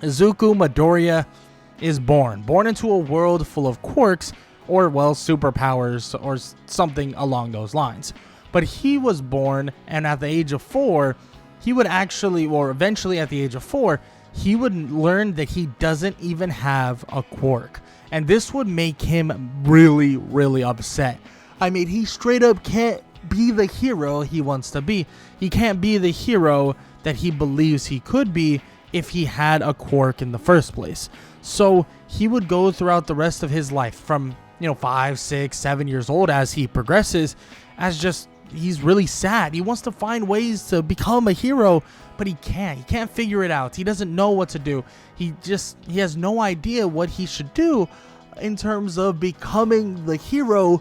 Izuku Midoriya is born into a world full of quirks, or well, superpowers, or something along those lines. But he was born, and at the age of 4, he would actually, or eventually at the age of 4, he would learn that he doesn't even have a quirk. And this would make him really, really upset. I mean, he straight up can't be the hero he wants to be. He can't be the hero that he believes he could be if he had a quirk in the first place. So he would go throughout the rest of his life from, 5, 6, 7 years old as he progresses, as just, he's really sad. He wants to find ways to become a hero, but he can't. He can't figure it out. He doesn't know what to do. He has no idea what he should do in terms of becoming the hero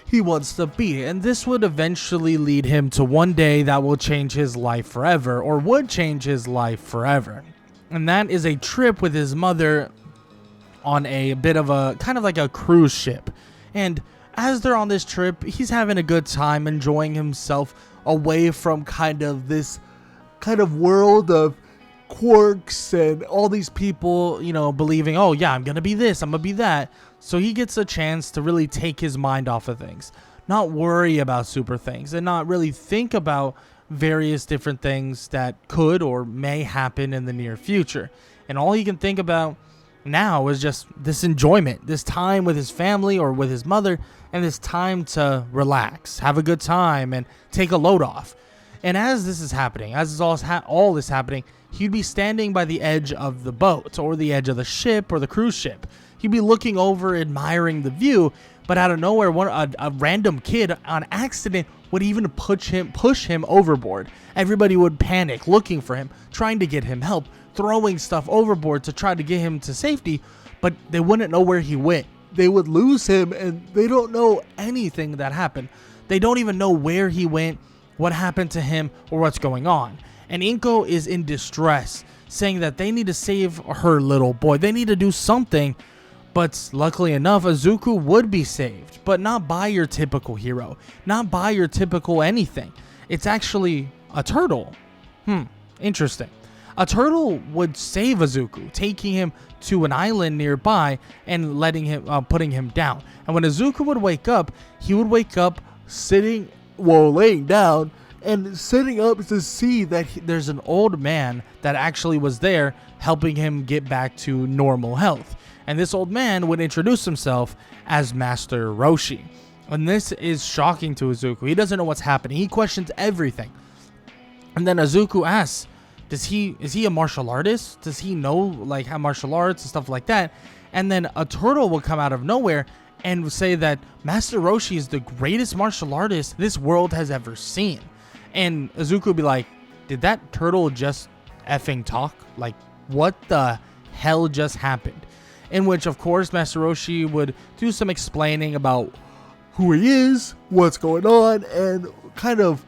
he wants to be. And this would eventually lead him to one day that will change his life forever, or would change his life forever. And that is a trip with his mother on a bit of a kind of like a cruise ship. And as they're on this trip, he's having a good time, enjoying himself away from kind of this kind of world of quirks and all these people, believing, oh yeah, I'm gonna be this, I'm gonna be that. So he gets a chance to really take his mind off of things, not worry about super things, and not really think about various different things that could or may happen in the near future. And all he can think about now is just this enjoyment, this time with his family or with his mother, and this time to relax, have a good time, and take a load off. And as this is happening, as all this happening, he'd be standing by the edge of the boat, or the edge of the ship, or the cruise ship. He'd be looking over, admiring the view, but out of nowhere, a random kid on accident would even push him overboard. Everybody would panic, looking for him, trying to get him help, throwing stuff overboard to try to get him to safety, but they wouldn't know where he went. They would lose him, and they don't know anything that happened. They don't even know where he went, what happened to him, or what's going on. And Inko is in distress, saying that they need to save her little boy. They need to do something. But luckily enough, Izuku would be saved, but not by your typical hero, not by your typical anything. It's actually a turtle. Interesting. A turtle would save Izuku, taking him to an island nearby and putting him down. And when Izuku would wake up, he would wake up laying down and sitting up to see that there's an old man that actually was there helping him get back to normal health. And this old man would introduce himself as Master Roshi. And this is shocking to Izuku. He doesn't know what's happening. He questions everything. And then Izuku asks, is he a martial artist? Does he know how martial arts and stuff like that? And then a turtle will come out of nowhere and say that Master Roshi is the greatest martial artist this world has ever seen. And Izuku would be like, did that turtle just effing talk? Like, what the hell just happened? In which, of course, Master Roshi would do some explaining about who he is, what's going on, and kind of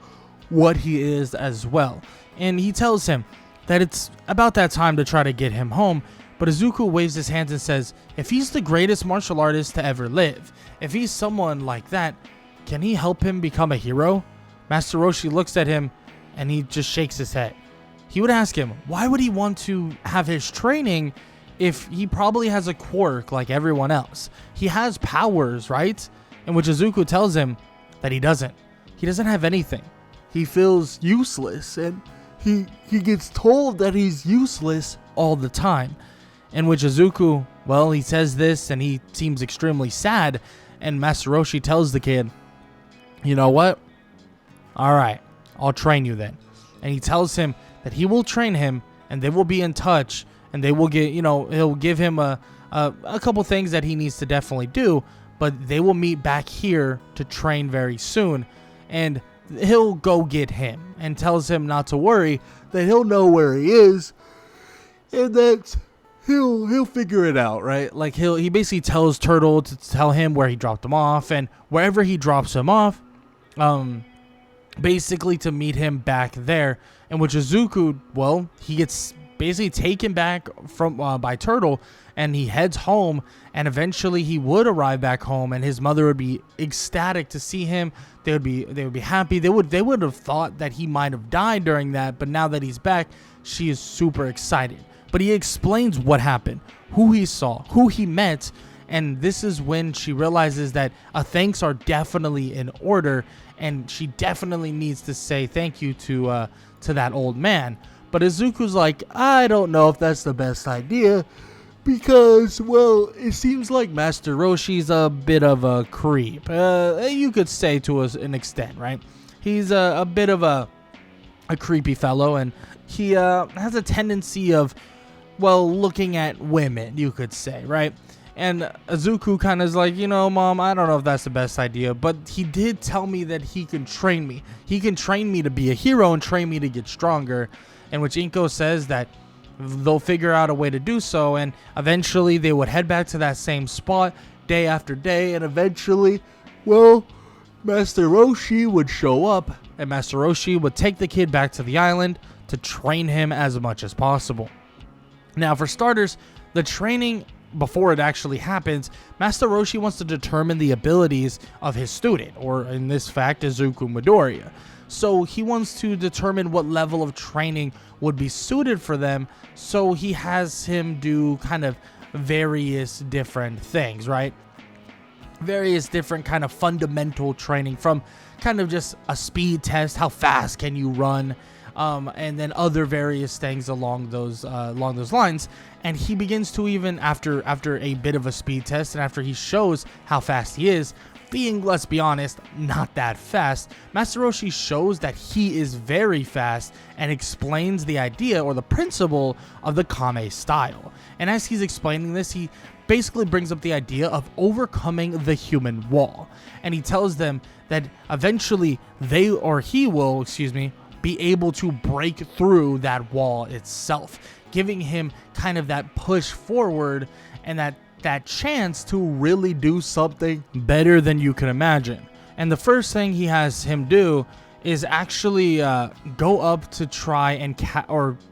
what he is as well. And he tells him that it's about that time to try to get him home, but Izuku waves his hands and says, if he's the greatest martial artist to ever live, if he's someone like that, can he help him become a hero? Master Roshi looks at him and he just shakes his head. He would ask him, why would he want to have his training if he probably has a quirk like everyone else? He has powers, right? In which Izuku tells him that he doesn't. He doesn't have anything. He feels useless, and he gets told that he's useless all the time. In which Izuku, well, he says this and he seems extremely sad, and Master Roshi tells the kid, you know what? Alright, I'll train you then. And he tells him that he will train him and they will be in touch, and they will get, he'll give him a couple things that he needs to definitely do, but they will meet back here to train very soon. And he'll go get him and tells him not to worry, that he'll know where he is, and that he'll figure it out, right? Like he basically tells Turtle to tell him where he dropped him off, and wherever he drops him off, basically to meet him back there. In which Izuku, well, he gets basically taken back from by Turtle, and he heads home, and eventually he would arrive back home, and his mother would be ecstatic to see him. They would be happy. They would have thought that he might have died during that, but now that he's back, she is super excited. But he explains what happened, who he saw, who he met, and this is when she realizes that thanks are definitely in order, and she definitely needs to say thank you to that old man. But Izuku's like, I don't know if that's the best idea, because, well, it seems like Master Roshi's a bit of a creep. You could say to an extent, right? He's a bit of a creepy fellow, and he has a tendency of, well, looking at women, you could say, right? And Izuku kind of is like, Mom, I don't know if that's the best idea, but he did tell me that he can train me. He can train me to be a hero and train me to get stronger. In which Inko says that they'll figure out a way to do so, and eventually they would head back to that same spot day after day, and eventually, well, Master Roshi would show up, and Master Roshi would take the kid back to the island to train him as much as possible. Now, for starters, the training, before it actually happens, Master Roshi wants to determine the abilities of his student, or in this fact, Izuku Midoriya. So he wants to determine what level of training would be suited for them, so he has him do kind of various different things, right? Various different kind of fundamental training, from kind of just a speed test, how fast can you run, and then other various things along those lines. And he begins to, even after a bit of a speed test, and after he shows how fast he is, being, let's be honest, not that fast, Master Roshi shows that he is very fast and explains the idea or the principle of the Kame style. And as he's explaining this, he basically brings up the idea of overcoming the human wall. And he tells them that eventually he will be able to break through that wall itself, giving him kind of that push forward and that chance to really do something better than you can imagine. And the first thing he has him do is actually go up to try and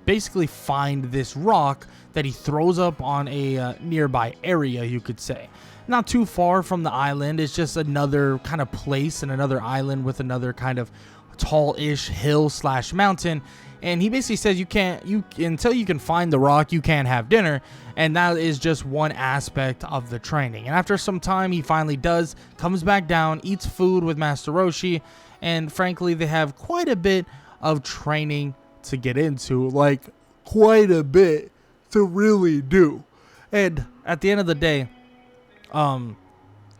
basically find this rock that he throws up on a nearby area, you could say. Not too far from the island. It's just another kind of place and another island with another kind of tall-ish hill/mountain. And he basically says until you can find the rock, you can't have dinner. And that is just one aspect of the training. And after some time, he finally comes back down, eats food with Master Roshi. And frankly, they have quite a bit of training to get into. Like, quite a bit to really do. And at the end of the day,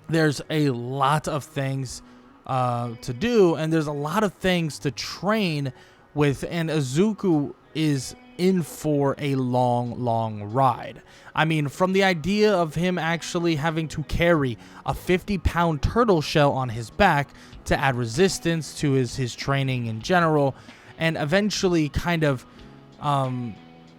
there's a lot of things to do. And there's a lot of things to train with, and Izuku is in for a long ride. I mean, from the idea of him actually having to carry a 50-pound turtle shell on his back to add resistance to his training in general, and eventually kind of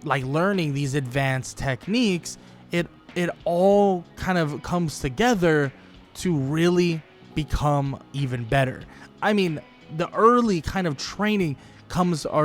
learning these advanced techniques, it all kind of comes together to really become even better. I mean, the early kind of training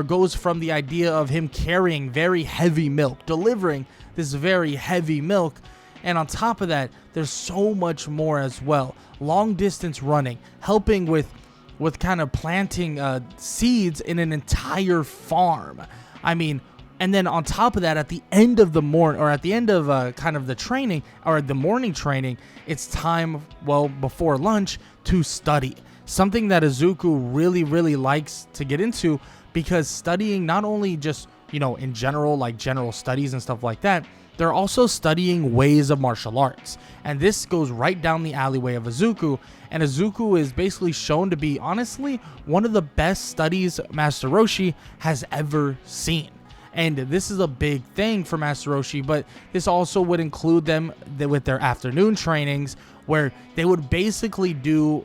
goes from the idea of him carrying very heavy milk, delivering this very heavy milk, and on top of that, there's so much more as well. Long distance running, helping with kind of planting seeds in an entire farm. I mean, and then on top of that, at the end of the morning, or at the end of kind of the training, or the morning training, it's time, well, before lunch, to study. Something that Izuku really likes to get into, because studying not only just, in general, like general studies and stuff like that, they're also studying ways of martial arts. And this goes right down the alleyway of Izuku. And Izuku is basically shown to be, honestly, one of the best studies Master Roshi has ever seen. And this is a big thing for Master Roshi, but this also would include them with their afternoon trainings, where they would basically do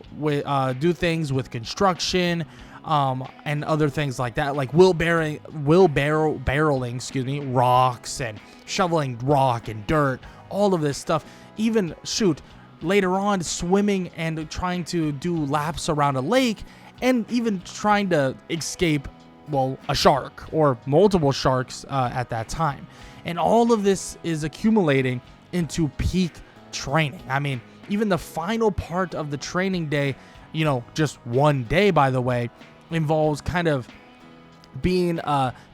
things with construction, and other things like that, like barreling, rocks, and shoveling rock and dirt, all of this stuff. Even later on, swimming and trying to do laps around a lake, and even trying to escape, a shark or multiple sharks at that time. And all of this is accumulating into peak training. I mean, even the final part of the training day, just one day, by the way, involves kind of being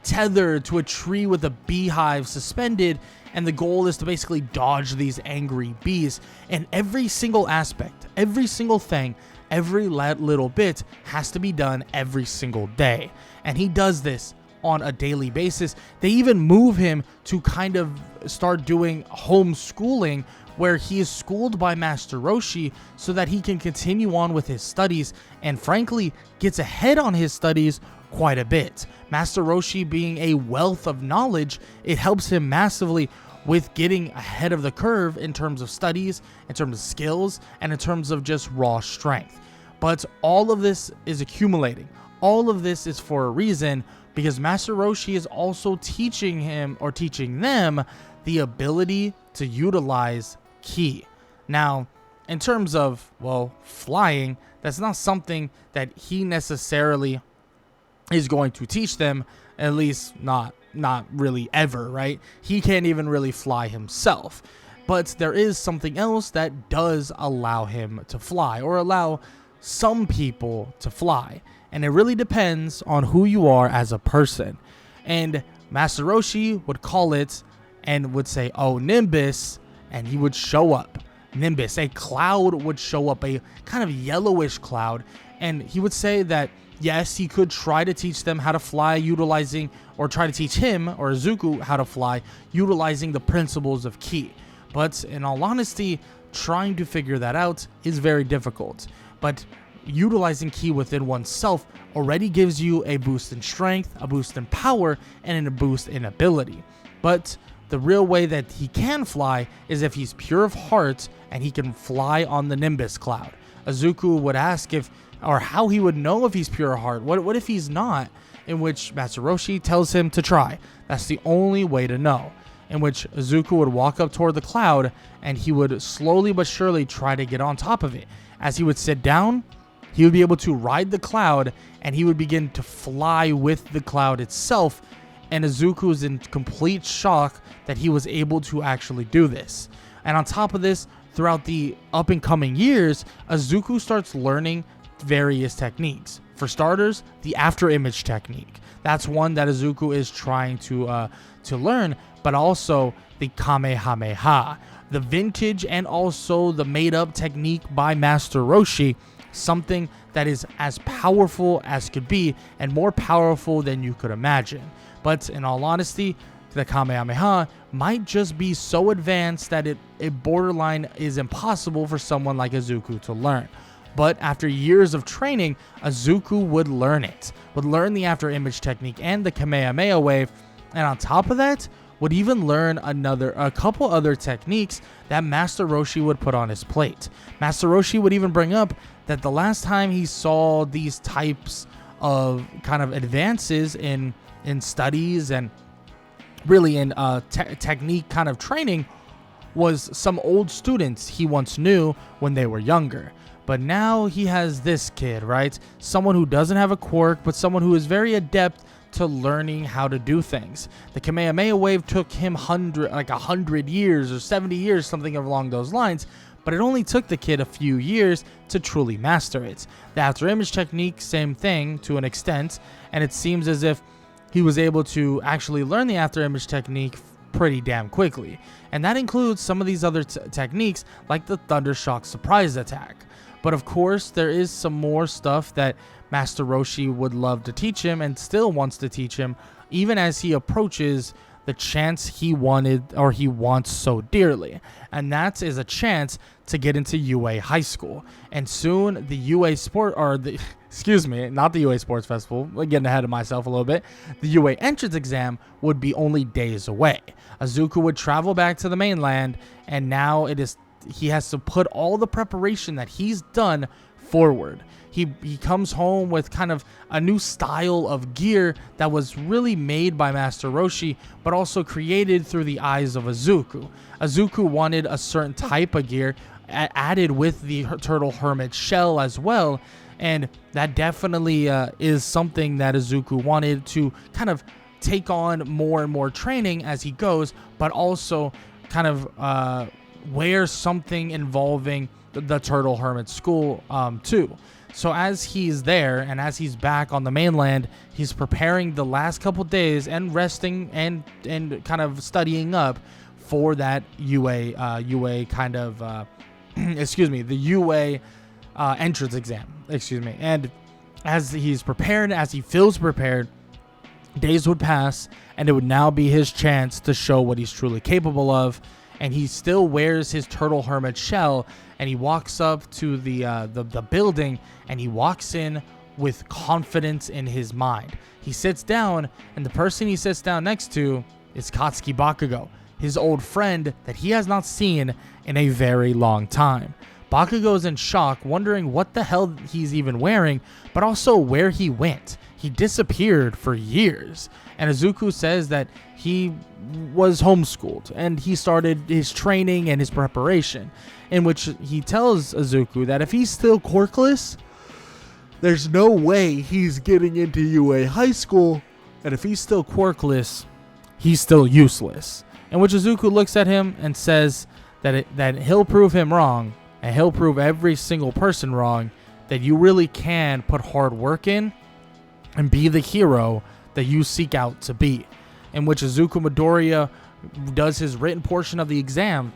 tethered to a tree with a beehive suspended, and the goal is to basically dodge these angry bees. And every single aspect, every single thing, every little bit has to be done every single day. And he does this on a daily basis. They even move him to kind of start doing homeschooling, where he is schooled by Master Roshi so that he can continue on with his studies, and frankly gets ahead on his studies quite a bit. Master Roshi being a wealth of knowledge, it helps him massively with getting ahead of the curve in terms of studies, in terms of skills, and in terms of just raw strength. But all of this is accumulating. All of this is for a reason, because Master Roshi is also teaching him, or teaching them, the ability to utilize ki. Now, in terms of, well, flying, that's not something that he necessarily is going to teach them, at least not really ever, right? He can't even really fly himself. But there is something else that does allow him to fly, or allow some people to fly. And it really depends on who you are as a person. And Master Roshi would call it, and would say, oh, nimbus, and he would show up. Nimbus, a cloud would show up, a kind of yellowish cloud, and he would say that yes, he could try to teach them how to fly utilizing, or try to teach him, or Izuku, how to fly utilizing the principles of ki. But in all honesty, trying to figure that out is very difficult. But utilizing ki within oneself already gives you a boost in strength, a boost in power, and a boost in ability. But the real way that he can fly is if he's pure of heart and he can fly on the nimbus cloud. Izuku would ask if, or how he would know if he's pure of heart. What if he's not? In which Master Roshi tells him to try. That's the only way to know. In which Izuku would walk up toward the cloud, and he would slowly but surely try to get on top of it. As he would sit down, he would be able to ride the cloud, and he would begin to fly with the cloud itself. And Izuku is in complete shock that he was able to actually do this. And on top of this, throughout the up and coming years, Izuku starts learning various techniques. For starters, the after image technique. That's one that Izuku is trying to learn, but also the Kamehameha, the vintage and also the made up technique by Master Roshi, something that is as powerful as could be and more powerful than you could imagine. But in all honesty, the Kamehameha might just be so advanced that it borderline is impossible for someone like Izuku to learn. But after years of training, Izuku would learn it, would learn the after image technique and the Kamehameha wave, and on top of that, would even learn a couple other techniques that Master Roshi would put on his plate. Master Roshi would even bring up that the last time he saw these types of kind of advances in studies and really in technique kind of training was some old students he once knew when they were younger. But now he has this kid, right? Someone who doesn't have a quirk, but someone who is very adept to learning how to do things. The Kamehameha wave took him 100 years or 70 years, something along those lines, but it only took the kid a few years to truly master it. The after image technique, same thing to an extent, and it seems as if he was able to actually learn the after image technique pretty damn quickly. And that includes some of these other techniques like the Thundershock surprise attack. But of course, there is some more stuff that Master Roshi would love to teach him and still wants to teach him, even as he approaches the chance he wanted, or he wants so dearly. And that is a chance to get into UA High School. And soon the UA Sport, or the, excuse me, not the UA Sports Festival, I'm getting ahead of myself a little bit. The UA entrance exam would be only days away. Izuku would travel back to the mainland, and now he has to put all the preparation that he's done forward. He comes home with kind of a new style of gear that was really made by Master Roshi, but also created through the eyes of Izuku. Izuku wanted a certain type of gear added with the Turtle Hermit shell as well, and that definitely is something that Izuku wanted to kind of take on more and more training as he goes, but also kind of wear something involving the Turtle Hermit School too. So as he's there and as he's back on the mainland, he's preparing the last couple days and resting and kind of studying up for that UA kind of the UA entrance exam. And as he's prepared, as he feels prepared, days would pass, and it would now be his chance to show what he's truly capable of. And he still wears his Turtle Hermit shell, and he walks up to the building, and he walks in with confidence in his mind. He sits down, and the person he sits down next to is Katsuki Bakugo, his old friend that he has not seen in a very long time. Bakugo's in shock, wondering what the hell he's even wearing, but also where he went. He disappeared for years, and Izuku says that he was homeschooled and he started his training and his preparation, in which he tells Izuku that if he's still quirkless, there's no way he's getting into UA high school, and if he's still quirkless, he's still useless. In which Izuku looks at him and says that he'll prove him wrong, and he'll prove every single person wrong, that you really can put hard work in and be the hero that you seek out to be. In which Izuku Midoriya does his written portion of the exam,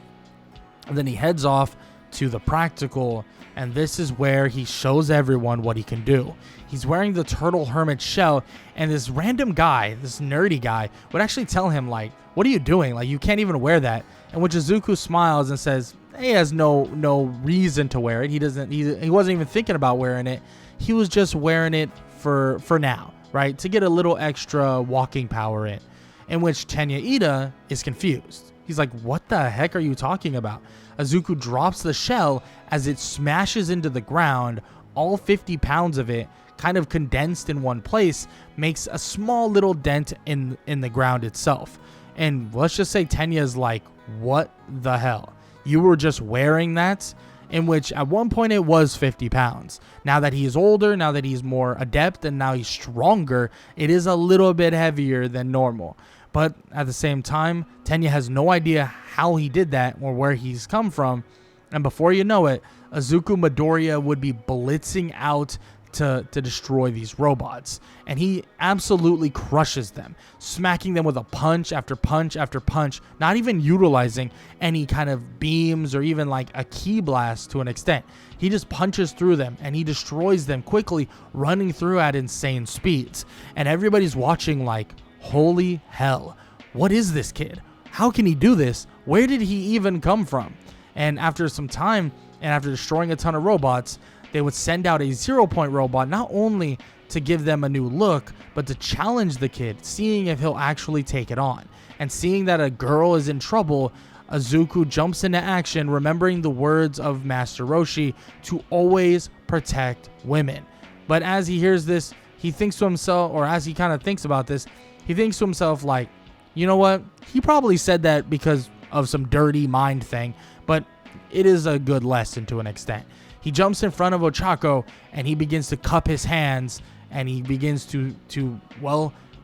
and then he heads off to the practical, and this is where he shows everyone what he can do. He's wearing the Turtle Hermit shell, and this random guy, this nerdy guy, would actually tell him, like, what are you doing? Like, you can't even wear that. And which Izuku smiles and says he has no reason to wear it. He wasn't even thinking about wearing it. He was just wearing it for now, right? To get a little extra walking power in. In which Tenya Ida is confused. He's like, what the heck are you talking about? Izuku drops the shell as it smashes into the ground. All 50 pounds of it, kind of condensed in one place, makes a small little dent in the ground itself. And let's just say Tenya's like, what the hell? You were just wearing that? In which at one point it was 50 pounds. Now that he is older, now that he's more adept, and now he's stronger, it is a little bit heavier than normal. But at the same time, Tenya has no idea how he did that or where he's come from. And before you know it, Izuku Midoriya would be blitzing out to destroy these robots. And he absolutely crushes them, smacking them with a punch after punch after punch, not even utilizing any kind of beams or even like a ki blast to an extent. He just punches through them and he destroys them quickly, running through at insane speeds. And everybody's watching like, holy hell, what is this kid? How can he do this? Where did he even come from? And after some time, and after destroying a ton of robots, they would send out a 0-point robot, not only to give them a new look, but to challenge the kid, seeing if he'll actually take it on. And seeing that a girl is in trouble, Izuku jumps into action, remembering the words of Master Roshi to always protect women. But as he hears this, he thinks to himself, or as he kind of thinks about this, he thinks to himself like, you know what? He probably said that because of some dirty mind thing, but it is a good lesson to an extent. He jumps in front of Ochako and he begins to cup his hands and he begins to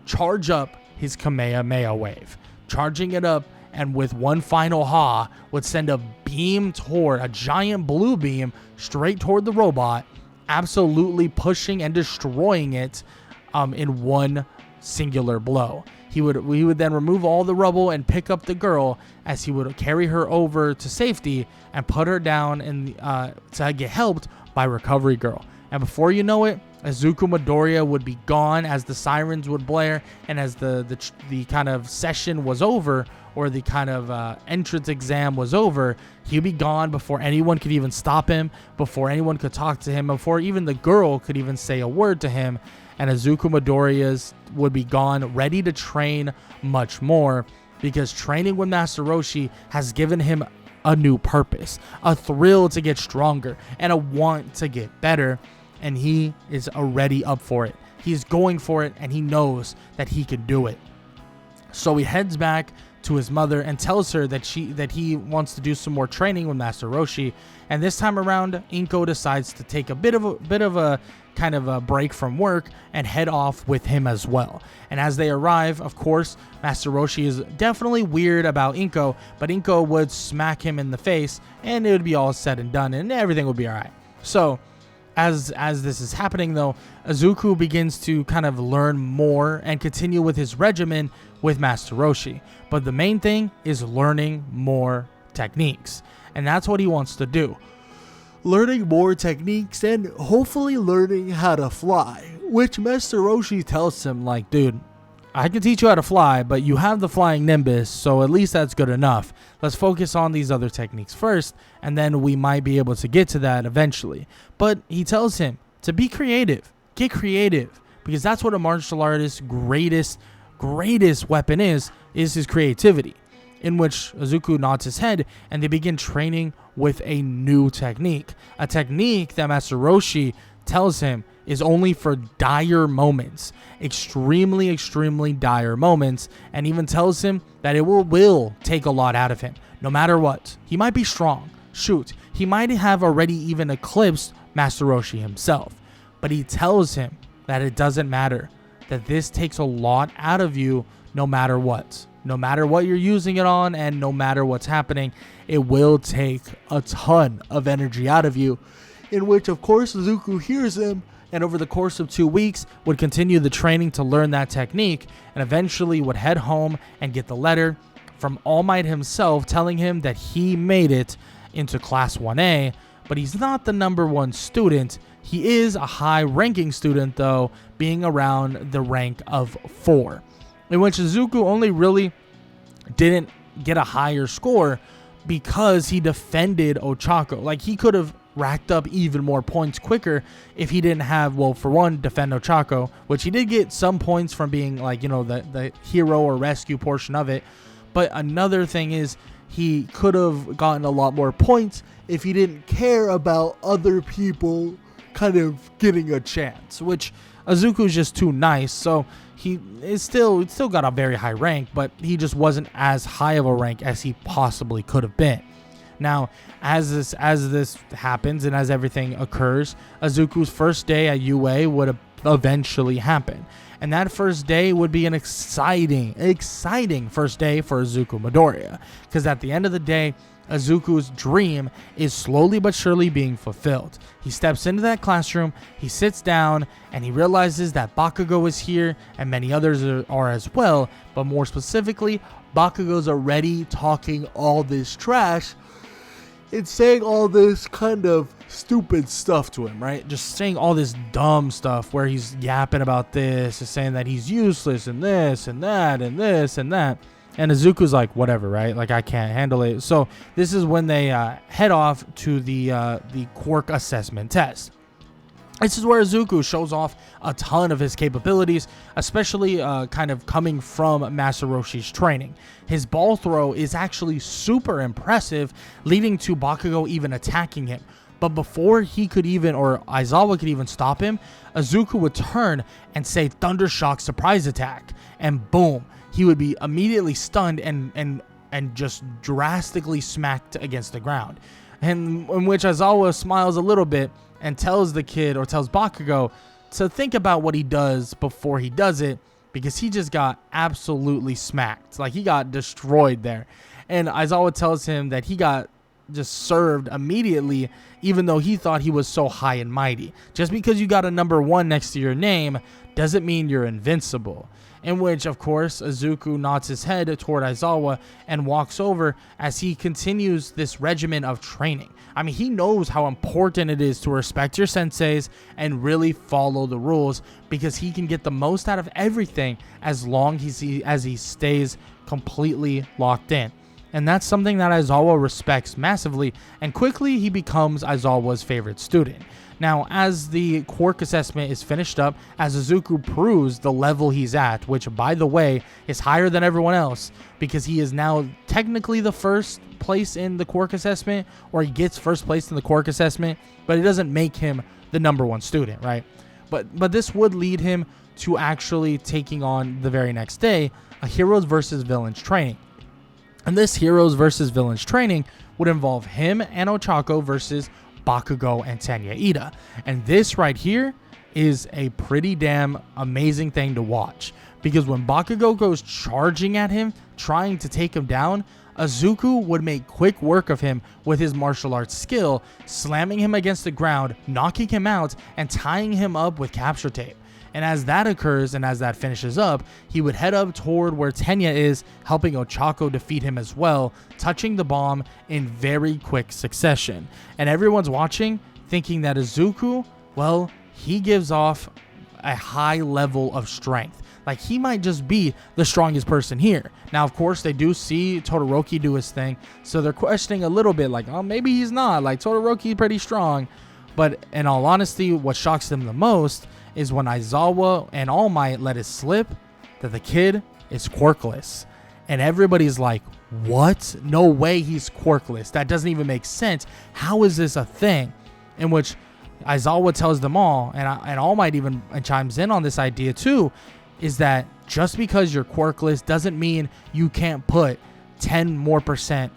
charge up his Kamehameha wave. Charging it up, and with one final ha, would send a beam toward, a giant blue beam straight toward the robot, absolutely pushing and destroying it in one singular blow. He would then remove all the rubble and pick up the girl as he would carry her over to safety and put her down to get helped by Recovery Girl. And before you know it, Izuku Midoriya would be gone as the sirens would blare, and as the kind of session was over, or the kind of entrance exam was over, he'd be gone before anyone could even stop him, before anyone could talk to him, before even the girl could even say a word to him. And Izuku Midoriya would be gone, ready to train much more, because training with Master Roshi has given him a new purpose, a thrill to get stronger, and a want to get better. And he is already up for it. He's going for it, and he knows that he can do it. So he heads back to his mother and tells her that he wants to do some more training with Master Roshi. And this time around, Inko decides to take a bit of a kind of a break from work and head off with him as well. And as they arrive, of course, Master Roshi is definitely weird about Inko, but Inko would smack him in the face and it would be all said and done and everything would be all right. So as this is happening though, Izuku begins to kind of learn more and continue with his regimen with Master Roshi. But the main thing is learning more techniques. And that's what he wants to do. Learning more techniques and hopefully learning how to fly. Which Master Roshi tells him, like, dude, I can teach you how to fly, but you have the flying nimbus, so at least that's good enough. Let's focus on these other techniques first, and then we might be able to get to that eventually. But he tells him to be creative. Get creative. Because that's what a martial artist's greatest weapon is his creativity. In which Izuku nods his head and they begin training with a new technique. A technique that Master Roshi tells him is only for dire moments. Extremely dire moments. And even tells him that it will take a lot out of him. No matter what. He might be strong. Shoot. He might have already even eclipsed Master Roshi himself. But he tells him that it doesn't matter. That this takes a lot out of you no matter what. No matter what you're using it on and no matter what's happening, it will take a ton of energy out of you. In which, of course, Izuku hears him and over the course of 2 weeks would continue the training to learn that technique and eventually would head home and get the letter from All Might himself telling him that he made it into Class 1A, but he's not the number 1 student. He is a high-ranking student, though, being around the rank of 4. In which Izuku only really didn't get a higher score because he defended Ochako. Like, he could have racked up even more points quicker if he didn't have, well, for one, defend Ochako, which he did get some points from being, like, you know, the hero or rescue portion of it. But another thing is he could have gotten a lot more points if he didn't care about other people kind of getting a chance, which Izuku's just too nice. So he is still got a very high rank, but he just wasn't as high of a rank as he possibly could have been. Now, as this happens and as everything occurs, Izuku's first day at UA would eventually happen. And that first day would be an exciting first day for Izuku Midoriya. Because at the end of the day, Izuku's dream is slowly but surely being fulfilled. He steps into that classroom, he sits down, and he realizes that Bakugo is here, and many others are as well. But more specifically, Bakugo's already talking all this trash and saying all this kind of stupid stuff to him, right? Just saying all this dumb stuff where he's yapping about this, and saying that he's useless and this and that and this and that. And Izuku's like, whatever, right? Like, I can't handle it. So this is when they head off to the Quirk assessment test. This is where Izuku shows off a ton of his capabilities, especially kind of coming from Master Roshi's training. His ball throw is actually super impressive, leading to Bakugo even attacking him. But before he could even, or Aizawa could even stop him, Izuku would turn and say Thundershock surprise attack. And boom, he would be immediately stunned and just drastically smacked against the ground. And in which Aizawa smiles a little bit and tells the kid, or tells Bakugo, to think about what he does before he does it, because he just got absolutely smacked. Like, he got destroyed there. And Aizawa tells him that he got just served immediately, even though he thought he was so high and mighty. Just because you got a number 1 next to your name doesn't mean you're invincible. In which, of course, Izuku nods his head toward Aizawa and walks over as he continues this regimen of training. I mean, he knows how important it is to respect your senseis and really follow the rules, because he can get the most out of everything as long as he stays completely locked in. And that's something that Aizawa respects massively, and quickly he becomes Aizawa's favorite student. Now, as the Quirk assessment is finished up, as Izuku proves the level he's at, which, by the way, is higher than everyone else, because he is now technically the first place in the Quirk assessment, or he gets first place in the Quirk assessment, but it doesn't make him the number 1 student, right? But this would lead him to actually taking on the very next day a heroes versus villains training. And this heroes versus villains training would involve him and Ochako versus Bakugo and Tenya Ida. And this right here is a pretty damn amazing thing to watch, because when Bakugo goes charging at him, trying to take him down, Izuku would make quick work of him with his martial arts skill, slamming him against the ground, knocking him out, and tying him up with capture tape. And as that occurs and as that finishes up, he would head up toward where Tenya is, helping Ochako defeat him as well, touching the bomb in very quick succession. And everyone's watching, thinking that Izuku, well, he gives off a high level of strength. Like, he might just be the strongest person here. Now, of course, they do see Todoroki do his thing, so they're questioning a little bit, like, oh, maybe he's not. Like, Todoroki's pretty strong. But in all honesty, what shocks them the most is when Aizawa and All Might let it slip that the kid is quirkless. And everybody's like, what? No way he's quirkless. That doesn't even make sense. How is this a thing? In which Aizawa tells them all, and All Might even chimes in on this idea too, is that just because you're quirkless doesn't mean you can't put 10% more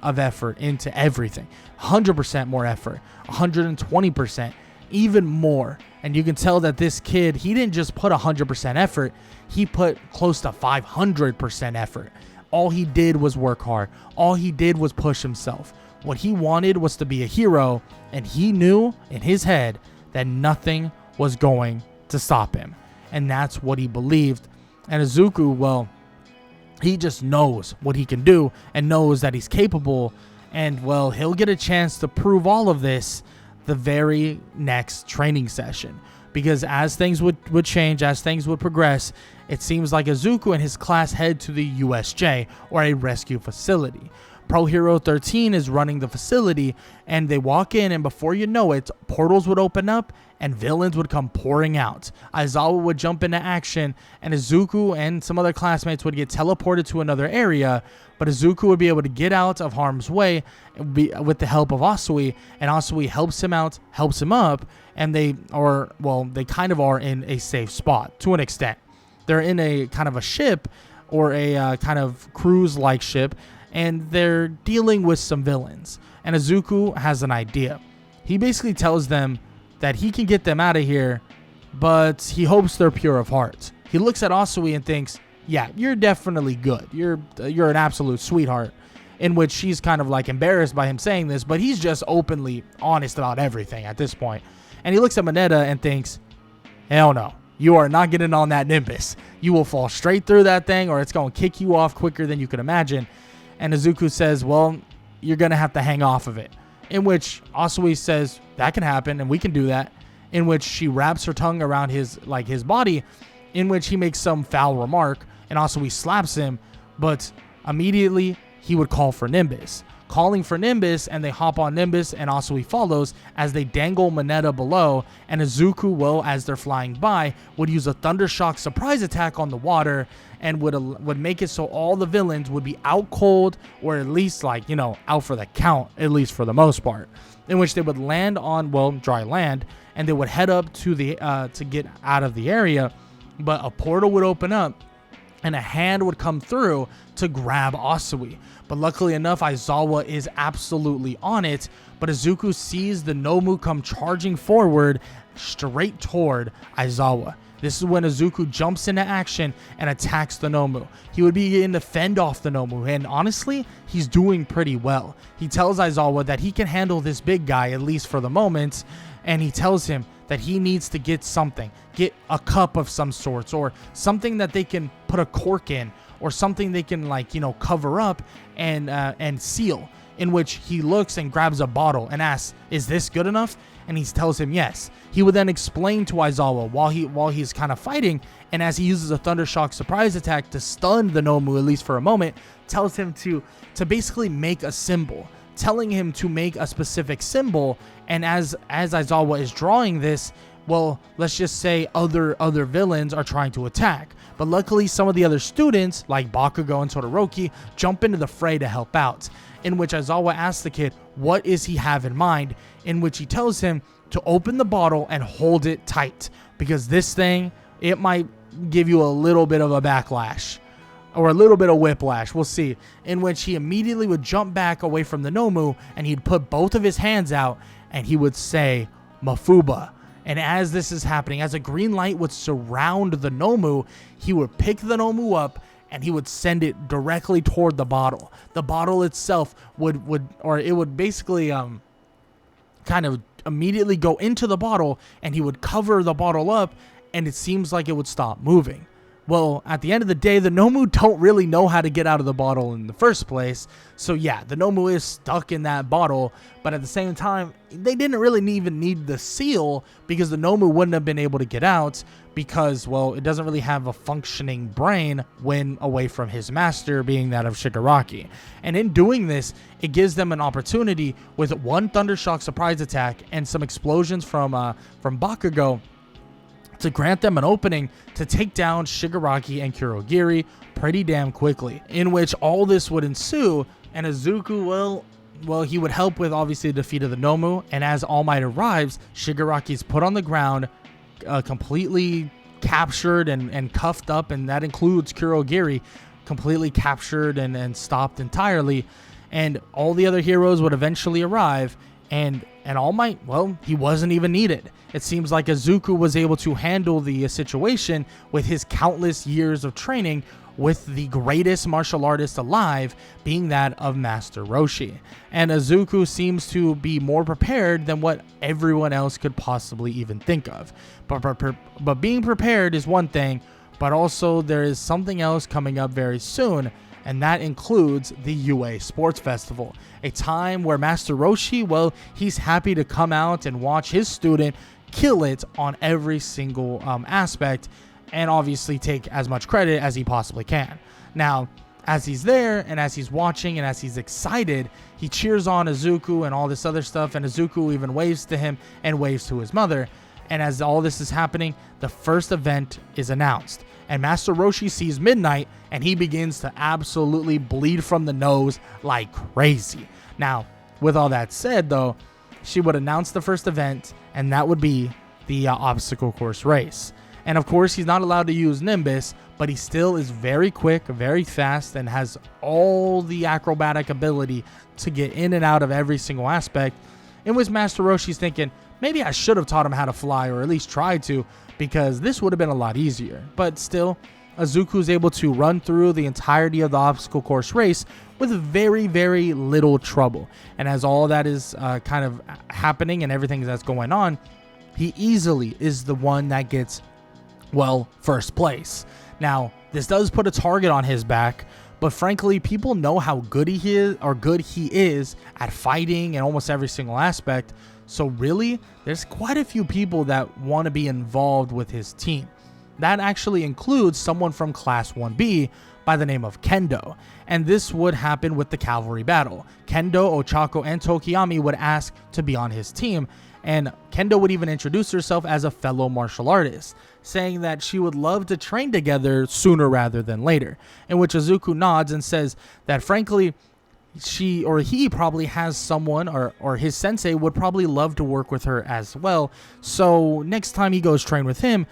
of effort into everything. 100% more effort, 120%, even more. And you can tell that this kid, he didn't just put 100% effort, he put close to 500% effort. All he did was work hard. All he did was push himself. What he wanted was to be a hero, and he knew in his head that nothing was going to stop him. And that's what he believed. And Izuku, well, he just knows what he can do and knows that he's capable. And, well, he'll get a chance to prove all of this the very next training session. Because as things would change, as things would progress, it seems like Izuku and his class head to the USJ, or a rescue facility. Pro Hero 13 is running the facility, and they walk in, and before you know it, portals would open up and villains would come pouring out. Aizawa would jump into action, and Izuku and some other classmates would get teleported to another area, but Izuku would be able to get out of harm's way with the help of Asui, and Asui helps him out, helps him up, and they kind of are in a safe spot to an extent. They're in a kind of a ship, or a kind of cruise-like ship, and they're dealing with some villains. And Izuku has an idea. He basically tells them that he can get them out of here, but he hopes they're pure of heart. He looks at Asui and thinks, yeah, you're definitely good. You're an absolute sweetheart. In which she's kind of like embarrassed by him saying this, but he's just openly honest about everything at this point. And he looks at Mineta and thinks, hell no. You are not getting on that nimbus. You will fall straight through that thing, or it's going to kick you off quicker than you could imagine. And Izuku says, well, you're going to have to hang off of it. In which Asui says, that can happen, and we can do that. In which she wraps her tongue around his body, in which he makes some foul remark, and Asui slaps him, but immediately he would call for Nimbus. Calling for Nimbus, and they hop on Nimbus, and Asui follows as they dangle Mineta below, and Izuku, well, as they're flying by, would use a Thundershock surprise attack on the water, and would make it so all the villains would be out cold, or at least out for the count, at least for the most part, in which they would land on, well, dry land, and they would head up to the to get out of the area, but a portal would open up, and a hand would come through to grab Asui. But luckily enough, Aizawa is absolutely on it, but Izuku sees the Nomu come charging forward straight toward Aizawa. This is when Izuku jumps into action and attacks the Nomu. He would begin to fend off the Nomu, and honestly, he's doing pretty well. He tells Aizawa that he can handle this big guy, at least for the moment, and he tells him that he needs to get something. Get a cup of some sorts, or something that they can put a cork in, or something they can cover up and seal. In which he looks and grabs a bottle and asks, is this good enough? And he tells him yes. He would then explain to Aizawa while he's kind of fighting, and as he uses a Thundershock surprise attack to stun the Nomu, at least for a moment, tells him to basically make a symbol, telling him to make a specific symbol. And as Aizawa is drawing this, well, let's just say other villains are trying to attack. But luckily, some of the other students, like Bakugo and Todoroki, jump into the fray to help out. In which Aizawa asks the kid, what is he have in mind? In which he tells him to open the bottle and hold it tight. Because this thing, it might give you a little bit of a backlash. or a little bit of whiplash, we'll see, in which he immediately would jump back away from the Nomu, and he'd put both of his hands out, and he would say, Mafuba. And as this is happening, as a green light would surround the Nomu, he would pick the Nomu up, and he would send it directly toward the bottle. The bottle itself would basically kind of immediately go into the bottle, and he would cover the bottle up, and it seems like it would stop moving. Well, at the end of the day, the Nomu don't really know how to get out of the bottle in the first place. So yeah, the Nomu is stuck in that bottle, but at the same time, they didn't really even need the seal, because the Nomu wouldn't have been able to get out because, well, it doesn't really have a functioning brain when away from his master, being that of Shigaraki. And in doing this, it gives them an opportunity with one Thundershock surprise attack and some explosions from Bakugo to grant them an opening to take down Shigaraki and Kurogiri pretty damn quickly, in which all this would ensue. And Izuku, well, he would help with obviously the defeat of the Nomu, and as All Might arrives, Shigaraki's put on the ground, completely captured and cuffed up, and that includes Kurogiri, completely captured and stopped entirely, and all the other heroes would eventually arrive, and All Might, well, he wasn't even needed. It seems like Izuku was able to handle the situation with his countless years of training with the greatest martial artist alive, being that of Master Roshi. And Izuku seems to be more prepared than what everyone else could possibly even think of. But being prepared is one thing, but also there is something else coming up very soon, and that includes the UA Sports Festival, a time where Master Roshi, well, he's happy to come out and watch his student kill it on every single aspect, and obviously take as much credit as he possibly can. Now, as he's there, and as he's watching, and as he's excited, he cheers on Izuku and all this other stuff, and Izuku even waves to him and waves to his mother. And as all this is happening, the first event is announced, and Master Roshi sees Midnight, and he begins to absolutely bleed from the nose like crazy. Now, with all that said, though, she would announce the first event, and that would be the obstacle course race. And of course, he's not allowed to use Nimbus, but he still is very quick, very fast, and has all the acrobatic ability to get in and out of every single aspect. In which Master Roshi's thinking, maybe I should have taught him how to fly, or at least tried to, because this would have been a lot easier. But still, Izuku's able to run through the entirety of the obstacle course race with very, very little trouble. And as all that is kind of happening and everything that's going on, he easily is the one that gets, well, first place. Now, this does put a target on his back, but frankly, people know how good he is at fighting and almost every single aspect. So really, there's quite a few people that want to be involved with his team. That actually includes someone from Class 1B by the name of Kendo. And this would happen with the cavalry battle. Kendo, Ochako, and Tokiyami would ask to be on his team, and Kendo would even introduce herself as a fellow martial artist, saying that she would love to train together sooner rather than later, in which Izuku nods and says that frankly, she or he probably has someone, or his sensei would probably love to work with her as well, so next time he goes train with him,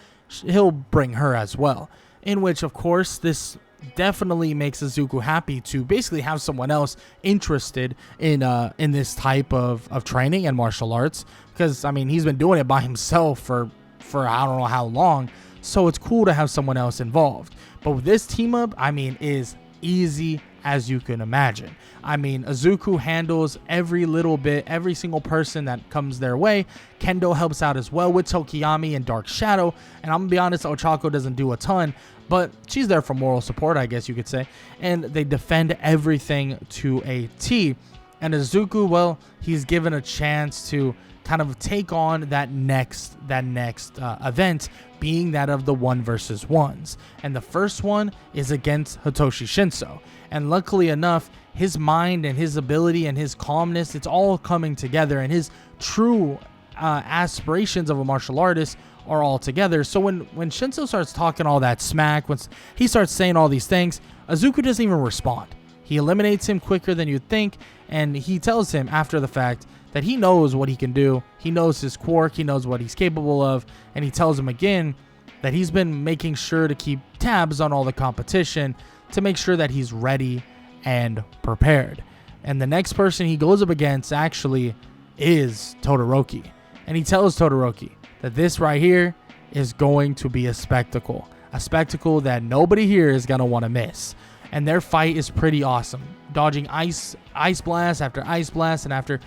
he'll bring her as well. In which, of course, this definitely makes Izuku happy to basically have someone else interested in this type of training and martial arts, because I mean, he's been doing it by himself for I don't know how long, so it's cool to have someone else involved. But with this team up, I mean, is easy as you can imagine. I mean, Izuku handles every little bit, every single person that comes their way. Kendo helps out as well with Tokiyami and Dark Shadow, and I'm gonna be honest, Ochako doesn't do a ton, but she's there for moral support, I guess you could say, and they defend everything to a T. And Izuku, well, he's given a chance to kind of take on that next event, being that of the 1 versus 1s. And the first one is against Hitoshi Shinso. And luckily enough, his mind and his ability and his calmness, it's all coming together, and his true aspirations of a martial artist are all together. So when Shinso starts talking all that smack, when he starts saying all these things, Izuku doesn't even respond. He eliminates him quicker than you'd think, and he tells him after the fact that he knows what he can do. He knows his quirk, he knows what he's capable of, and he tells him again that he's been making sure to keep tabs on all the competition, to make sure that he's ready and prepared. And the next person he goes up against actually is Todoroki. And he tells Todoroki that this right here is going to be a spectacle that nobody here is going to want to miss. And their fight is pretty awesome, dodging ice blast after ice blast, and after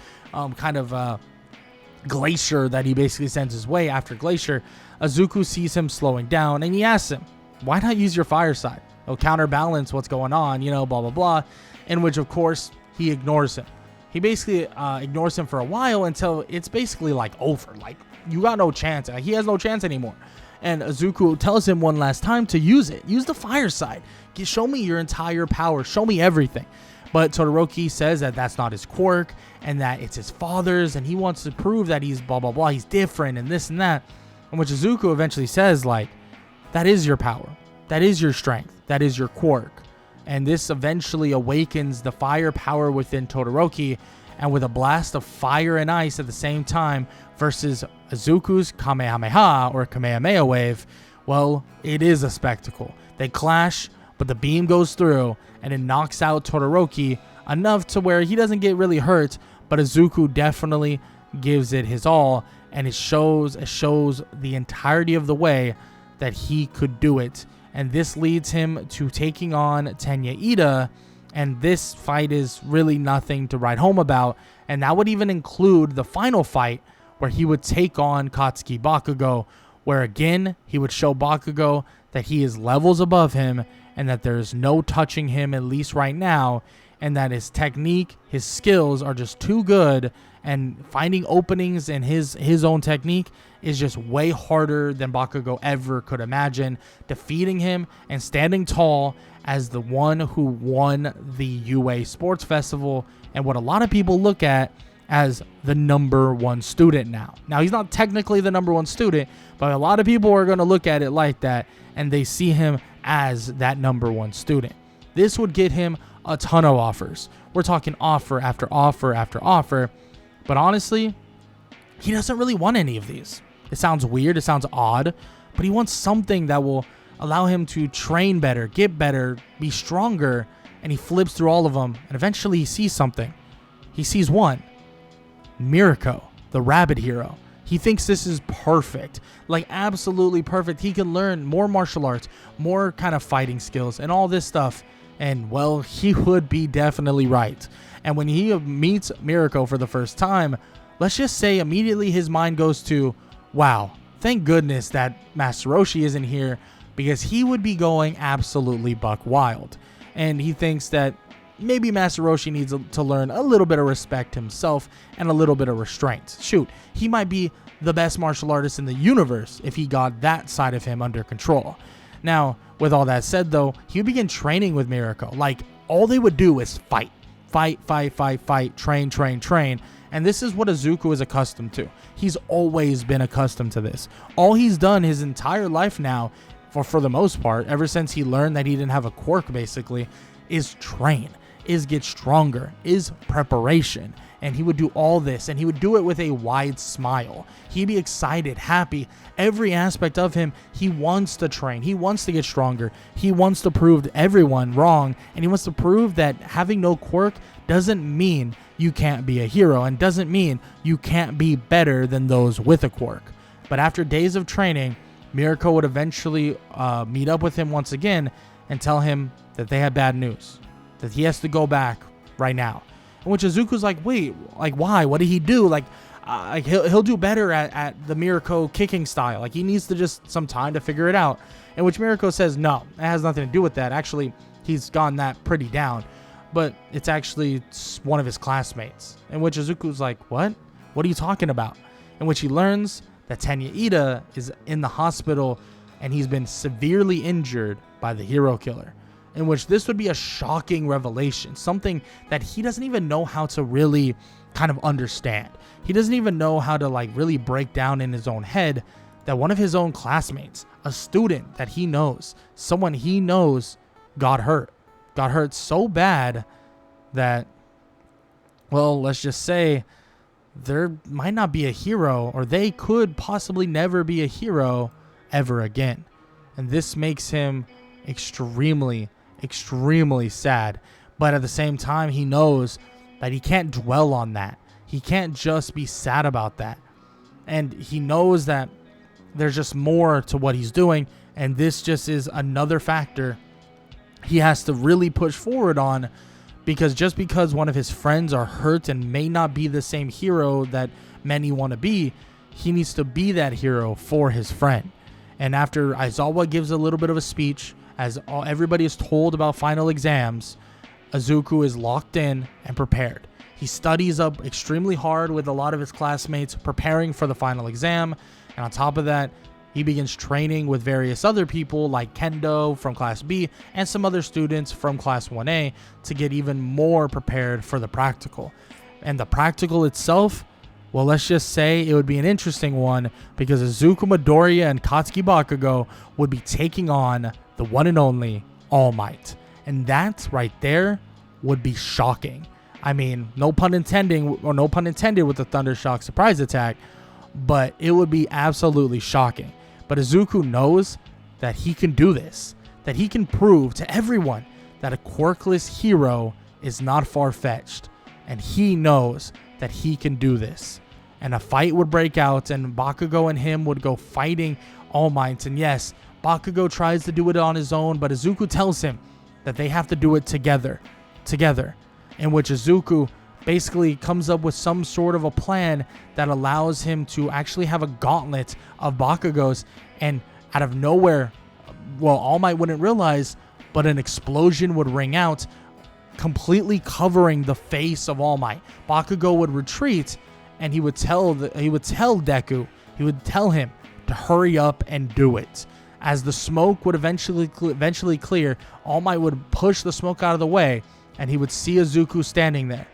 glacier that he basically sends his way. After glacier, Izuku sees him slowing down, and he asks him, why not use your fire side? It'll counterbalance what's going on, blah, blah, blah. In which, of course, he ignores him. He basically ignores him for a while until it's basically like over. Like, you got no chance. He has no chance anymore. And Izuku tells him one last time to use it. Use the fire side. Show me your entire power. Show me everything. But Todoroki says that that's not his quirk and that it's his father's, and he wants to prove that he's blah, blah, blah. He's different and this and that. In which Izuku eventually says, like, that is your power. That is your strength. That is your quirk. And this eventually awakens the fire power within Todoroki, and with a blast of fire and ice at the same time versus Izuku's Kamehameha or Kamehameha wave, well, it is a spectacle. They clash, but the beam goes through and it knocks out Todoroki enough to where he doesn't get really hurt, but Izuku definitely gives it his all, and it shows the entirety of the way that he could do it. And this leads him to taking on Tenya Ida, and this fight is really nothing to write home about, and that would even include the final fight where he would take on Katsuki Bakugo, where again he would show Bakugo that he is levels above him and that there's no touching him, at least right now, and that his technique, his skills are just too good, and finding openings in his own technique is just way harder than Bakugo ever could imagine. Defeating him and standing tall as the one who won the UA Sports Festival and what a lot of people look at as the number one student now. Now, he's not technically the number one student, but a lot of people are going to look at it like that, and they see him as that number one student. This would get him a ton of offers. We're talking offer after offer after offer, but honestly, he doesn't really want any of these. It sounds weird, it sounds odd, but he wants something that will allow him to train better, get better, be stronger, and he flips through all of them, and eventually he sees something. He sees one. Mirko, the rabbit hero. He thinks this is perfect, like absolutely perfect. He can learn more martial arts, more kind of fighting skills, and all this stuff. And, well, he would be definitely right. And when he meets Mirko for the first time, let's just say immediately his mind goes to, wow, thank goodness that Master Roshi isn't here, because he would be going absolutely buck wild. And he thinks that maybe Master Roshi needs to learn a little bit of respect himself and a little bit of restraint. Shoot, he might be the best martial artist in the universe if he got that side of him under control. Now, with all that said, though, he would begin training with Mirko. Like, all they would do is fight. Fight, train. And this is what Izuku is accustomed to. He's always been accustomed to this. All he's done his entire life now, for the most part, ever since he learned that he didn't have a quirk, basically, is train, is get stronger, is preparation. And he would do all this, and he would do it with a wide smile. He'd be excited, happy. Every aspect of him, he wants to train. He wants to get stronger. He wants to prove everyone wrong, and he wants to prove that having no quirk doesn't mean you can't be a hero, and doesn't mean you can't be better than those with a quirk. But after days of training, Mirko would eventually meet up with him once again and tell him that they had bad news, that he has to go back right now. In which Izuku's like, wait, like, why? What did he do? Like he'll do better at the Mirko kicking style. Like, he needs to just some time to figure it out. In which Mirko says, no, it has nothing to do with that. Actually, he's gone that pretty down. But it's actually one of his classmates. In which Izuku's like, what? What are you talking about? In which he learns that Tenya Ida is in the hospital and he's been severely injured by the hero killer. In which this would be a shocking revelation, something that he doesn't even know how to really kind of understand. He doesn't even know how to like really break down in his own head that one of his own classmates, a student that he knows, someone he knows, got hurt so bad that, well, let's just say there might not be a hero, or they could possibly never be a hero ever again. And this makes him extremely extremely sad. But at the same time, he knows that he can't dwell on that. He can't just be sad about that. And he knows that there's just more to what he's doing. And this just is another factor he has to really push forward on, because just because one of his friends are hurt and may not be the same hero that many want to be, he needs to be that hero for his friend. And after Aizawa gives a little bit of a speech, as everybody is told about final exams, Izuku is locked in and prepared. He studies up extremely hard with a lot of his classmates, preparing for the final exam. And on top of that, he begins training with various other people like Kendo from Class B and some other students from Class 1A to get even more prepared for the practical. And the practical itself, well, let's just say it would be an interesting one, because Izuku Midoriya and Katsuki Bakugo would be taking on the one and only All Might. And that right there would be shocking. I mean, no pun intended with the Thunder Shock surprise attack, but it would be absolutely shocking. But Izuku knows that he can do this, that he can prove to everyone that a quirkless hero is not far-fetched, and he knows that he can do this. And a fight would break out, and Bakugo and him would go fighting All Might. And yes, Bakugo tries to do it on his own, but Izuku tells him that they have to do it together, in which Izuku basically comes up with some sort of a plan that allows him to actually have a gauntlet of Bakugos, and out of nowhere, well, All Might wouldn't realize, but an explosion would ring out, completely covering the face of All Might. Bakugo would retreat, and he would tell Deku, he would tell him to hurry up and do it. As the smoke would eventually clear, All Might would push the smoke out of the way, and he would see Izuku standing there,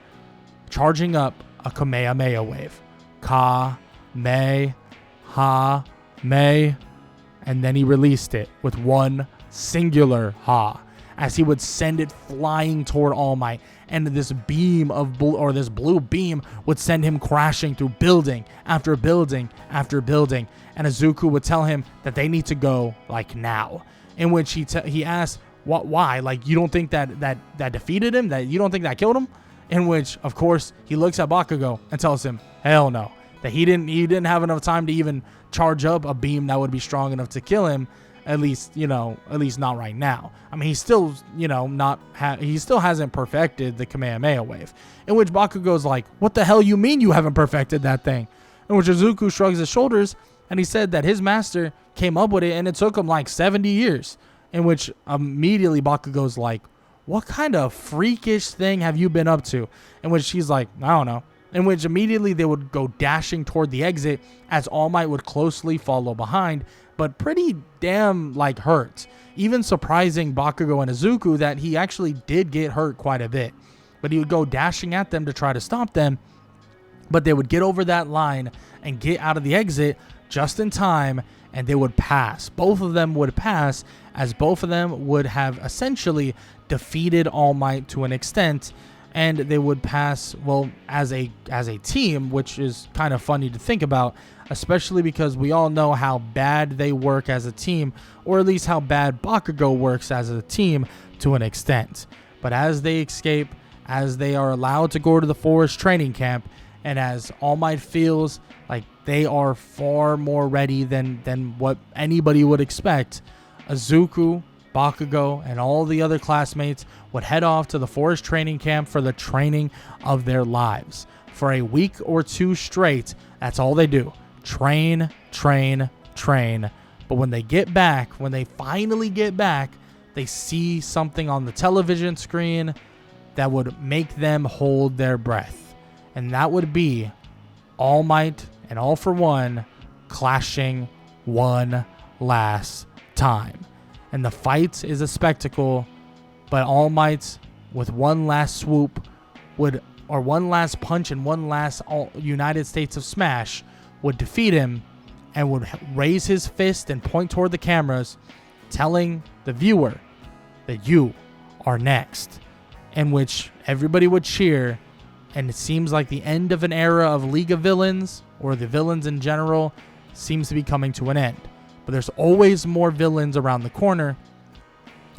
charging up a Kamehameha wave. Ka-me-ha-me. And then he released it with one singular ha, as he would send it flying toward All Might. And this beam of this blue beam would send him crashing through building after building after building. And Izuku would tell him that they need to go like now. In which he asked, why? Like, you don't think that defeated him? That you don't think that killed him? In which, of course, he looks at Bakugo and tells him, hell no, that he didn't have enough time to even charge up a beam that would be strong enough to kill him. At least not right now. I mean, he still, he still hasn't perfected the Kamehameha wave. In which Bakugo's like, what the hell you mean you haven't perfected that thing? In which Izuku shrugs his shoulders, and he said that his master came up with it, and it took him like 70 years. In which immediately Bakugo's like, what kind of freakish thing have you been up to? In which she's like, I don't know. In which immediately they would go dashing toward the exit, as All Might would closely follow behind, but pretty damn hurt. Even surprising Bakugo and Izuku that he actually did get hurt quite a bit. But he would go dashing at them to try to stop them, but they would get over that line and get out of the exit just in time, and they would pass. Both of them would pass, as both of them would have essentially defeated All Might to an extent, and they would pass, well, as a team, which is kind of funny to think about, especially because we all know how bad they work as a team, or at least how bad Bakugo works as a team to an extent. But as they escape, as they are allowed to go to the forest training camp, and as All Might feels like they are far more ready than what anybody would expect, Izuku, Bakugo, and all the other classmates would head off to the forest training camp for the training of their lives. For a week or two straight, that's all they do. Train, train, train. But when they finally get back, they see something on the television screen that would make them hold their breath. And that would be All Might and All for One clashing one last time. And the fight is a spectacle, but All Might, with one last swoop, one last punch and one last United States of Smash, would defeat him and would raise his fist and point toward the cameras, telling the viewer that you are next. In which everybody would cheer, and it seems like the end of an era of League of Villains, or the villains in general, seems to be coming to an end. But there's always more villains around the corner,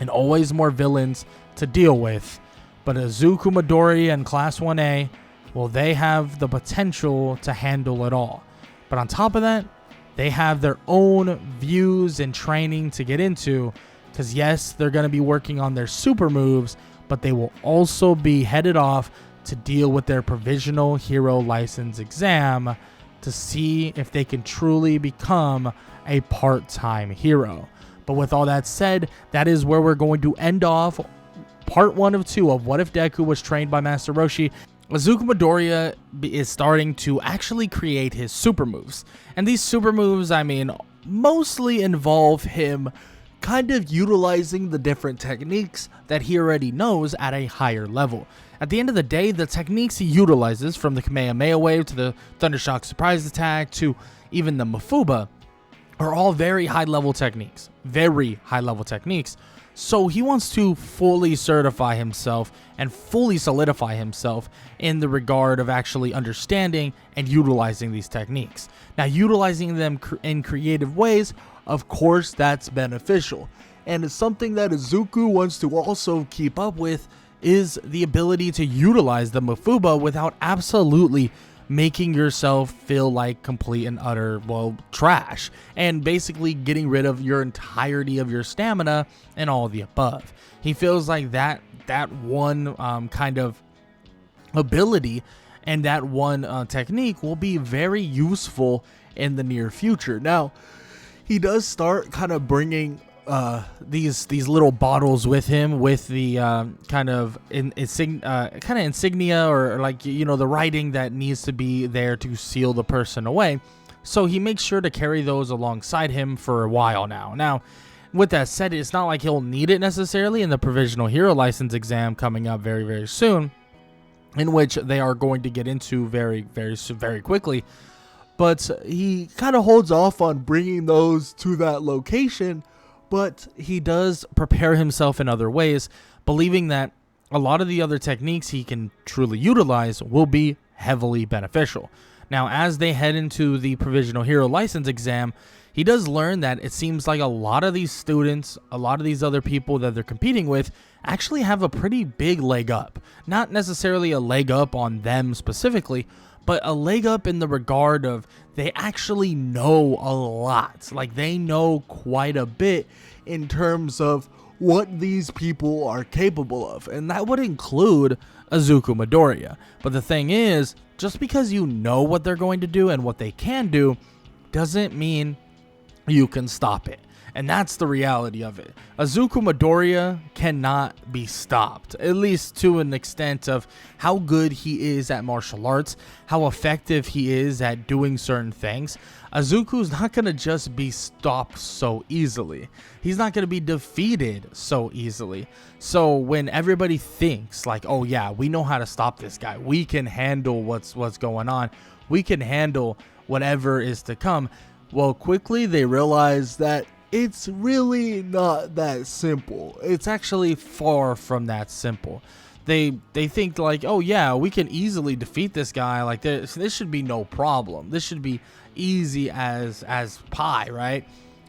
and always more villains to deal with. But Izuku Midoriya and Class 1A, well, they have the potential to handle it all. But on top of that, they have their own views and training to get into, because yes, they're going to be working on their super moves, but they will also be headed off to deal with their provisional hero license exam to see if they can truly become a part-time hero. But with all that said, that is where we're going to end off part 1 of 2 of What If Deku Was Trained by Master Roshi. Izuku Midoriya is starting to actually create his super moves. And these super moves, I mean, mostly involve him kind of utilizing the different techniques that he already knows at a higher level. At the end of the day, the techniques he utilizes, from the Kamehameha Wave to the Thundershock Surprise Attack to even the Mafuba, are all very high-level techniques. Very high-level techniques. So he wants to fully certify himself and fully solidify himself in the regard of actually understanding and utilizing these techniques. Now, utilizing them in creative ways, of course, that's beneficial. And it's something that Izuku wants to also keep up with, is the ability to utilize the Mafuba without absolutely making yourself feel like complete and utter, well, trash, and basically getting rid of your entirety of your stamina and all of the above. He feels like that one kind of ability and that one technique will be very useful in the near future. Now, he does start kind of bringing these little bottles with him, with the kind of insignia, or like, you know, the writing that needs to be there to seal the person away. So he makes sure to carry those alongside him for a while now. Now, with that said, it's not like he'll need it necessarily in the Provisional Hero License exam coming up very, very soon, in which they are going to get into very, very, very quickly. But he kind of holds off on bringing those to that location. But he does prepare himself in other ways, believing that a lot of the other techniques he can truly utilize will be heavily beneficial. Now, as they head into the Provisional Hero License exam, he does learn that it seems like a lot of these students, a lot of these other people that they're competing with, actually have a pretty big leg up. Not necessarily a leg up on them specifically, but a leg up in the regard of they actually know a lot. Like, they know quite a bit in terms of what these people are capable of. And that would include Izuku Midoriya. But the thing is, just because you know what they're going to do and what they can do, doesn't mean you can stop it. And that's the reality of it. Izuku Midoriya cannot be stopped, at least to an extent of how good he is at martial arts, how effective he is at doing certain things. Izuku's not going to just be stopped so easily. He's not going to be defeated so easily. So when everybody thinks like, oh yeah, we know how to stop this guy, we can handle what's going on, we can handle whatever is to come, well, quickly they realize that it's really not that simple. It's actually far from that simple. They think like, oh yeah, we can easily defeat this guy. Like, this should be no problem. This should be easy as pie, right?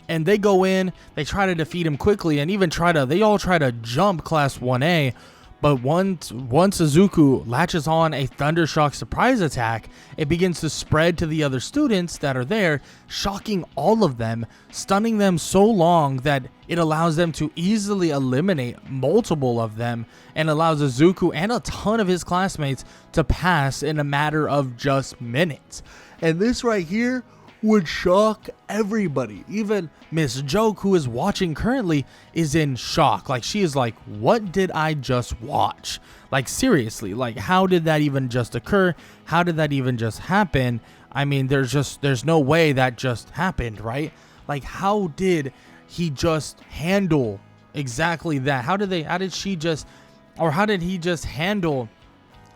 And they go in, they try to defeat him quickly, and even they all try to jump Class 1A. But once Izuku latches on a Thundershock Surprise Attack, it begins to spread to the other students that are there, shocking all of them, stunning them so long that it allows them to easily eliminate multiple of them, and allows Izuku and a ton of his classmates to pass in a matter of just minutes. And this right here would shock everybody. Even Miss Joke, who is watching currently, is in shock. Like, she is like, what did I just watch? Like, seriously, like, how did that even just occur? How did that even just happen? I mean, there's no way that just happened, right? Like, how did he just handle exactly that? How did he just handle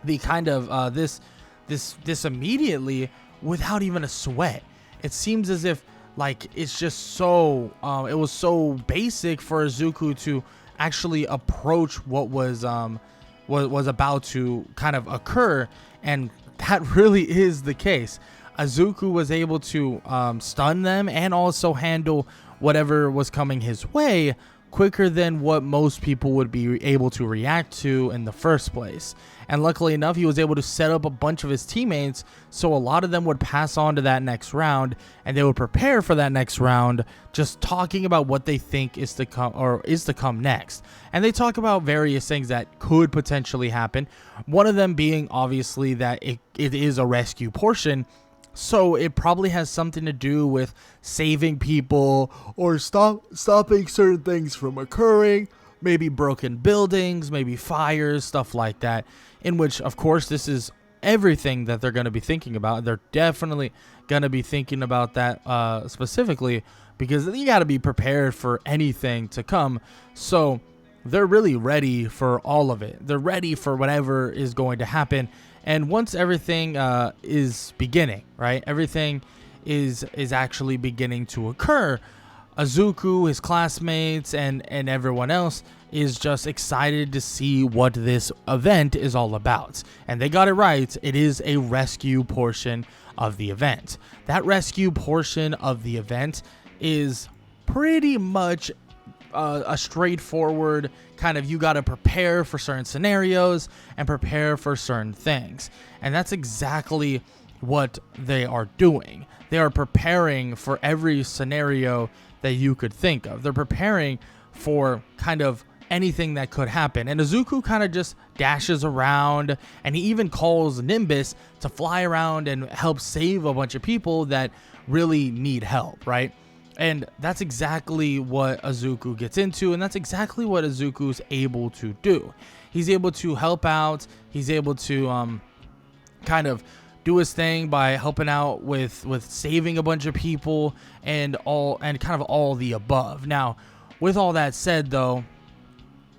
the kind of this immediately without even a sweat? It seems as if, like, it's just so it was so basic for Izuku to actually approach what was about to kind of occur, and that really is the case. Izuku was able to stun them and also handle whatever was coming his way quicker than what most people would be able to react to in the first place. And luckily enough, he was able to set up a bunch of his teammates so a lot of them would pass on to that next round, and they would prepare for that next round just talking about what they think is to come next. And they talk about various things that could potentially happen. One of them being obviously that it is a rescue portion, so it probably has something to do with saving people or stopping certain things from occurring, maybe broken buildings, maybe fires, stuff like that, in which, of course, this is everything that they're going to be thinking about. They're definitely going to be thinking about that specifically, because you got to be prepared for anything to come. So they're really ready for all of it. They're ready for whatever is going to happen. And once everything is beginning, right? Everything is actually beginning to occur. Izuku, his classmates, and everyone else is just excited to see what this event is all about. And they got it right. It is a rescue portion of the event. That rescue portion of the event is pretty much a straightforward kind of, you got to prepare for certain scenarios and prepare for certain things. And that's exactly what they are doing. They are preparing for every scenario that you could think of. They're preparing for kind of anything that could happen. And Izuku kind of just dashes around, and he even calls Nimbus to fly around and help save a bunch of people that really need help, right? And that's exactly what Izuku gets into, and that's exactly what Izuku's able to do. He's able to help out. He's able to kind of do his thing by helping out with saving a bunch of people and kind of all the above. Now, with all that said, though,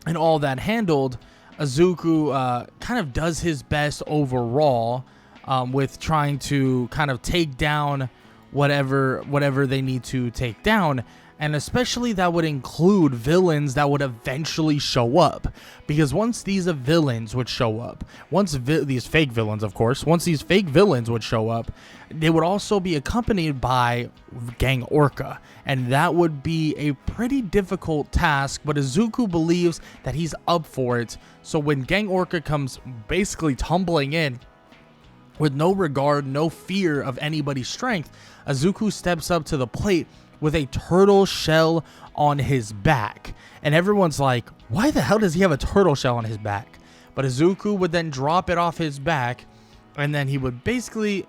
and all that handled, Izuku kind of does his best overall with trying to kind of take down whatever they need to take down. And especially that would include villains that would eventually show up. Because once these villains would show up, these fake villains, of course, once these fake villains would show up, they would also be accompanied by Gang Orca. And that would be a pretty difficult task, but Izuku believes that he's up for it. So when Gang Orca comes basically tumbling in, with no regard, no fear of anybody's strength, Izuku steps up to the plate with a turtle shell on his back. And everyone's like, why the hell does he have a turtle shell on his back? But Izuku would then drop it off his back, and then he would basically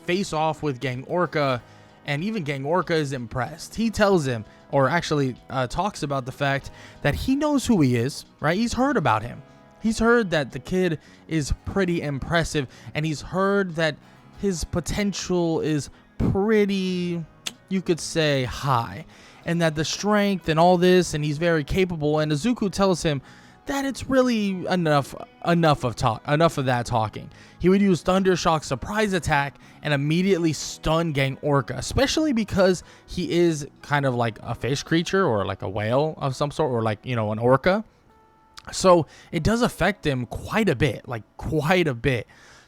face off with Gang Orca, and even Gang Orca is impressed. He tells him, or actually talks about the fact that he knows who he is, right? He's heard about him. He's heard that the kid is pretty impressive, and he's heard that his potential is pretty, you could say, high, and that the strength and all this, and he's very capable. And Izuku tells him that it's really enough of that talking. He would use Thundershock's surprise attack and immediately stun Gang Orca, especially because he is kind of like a fish creature or like a whale of some sort, or like, an orca. So it does affect him quite a bit.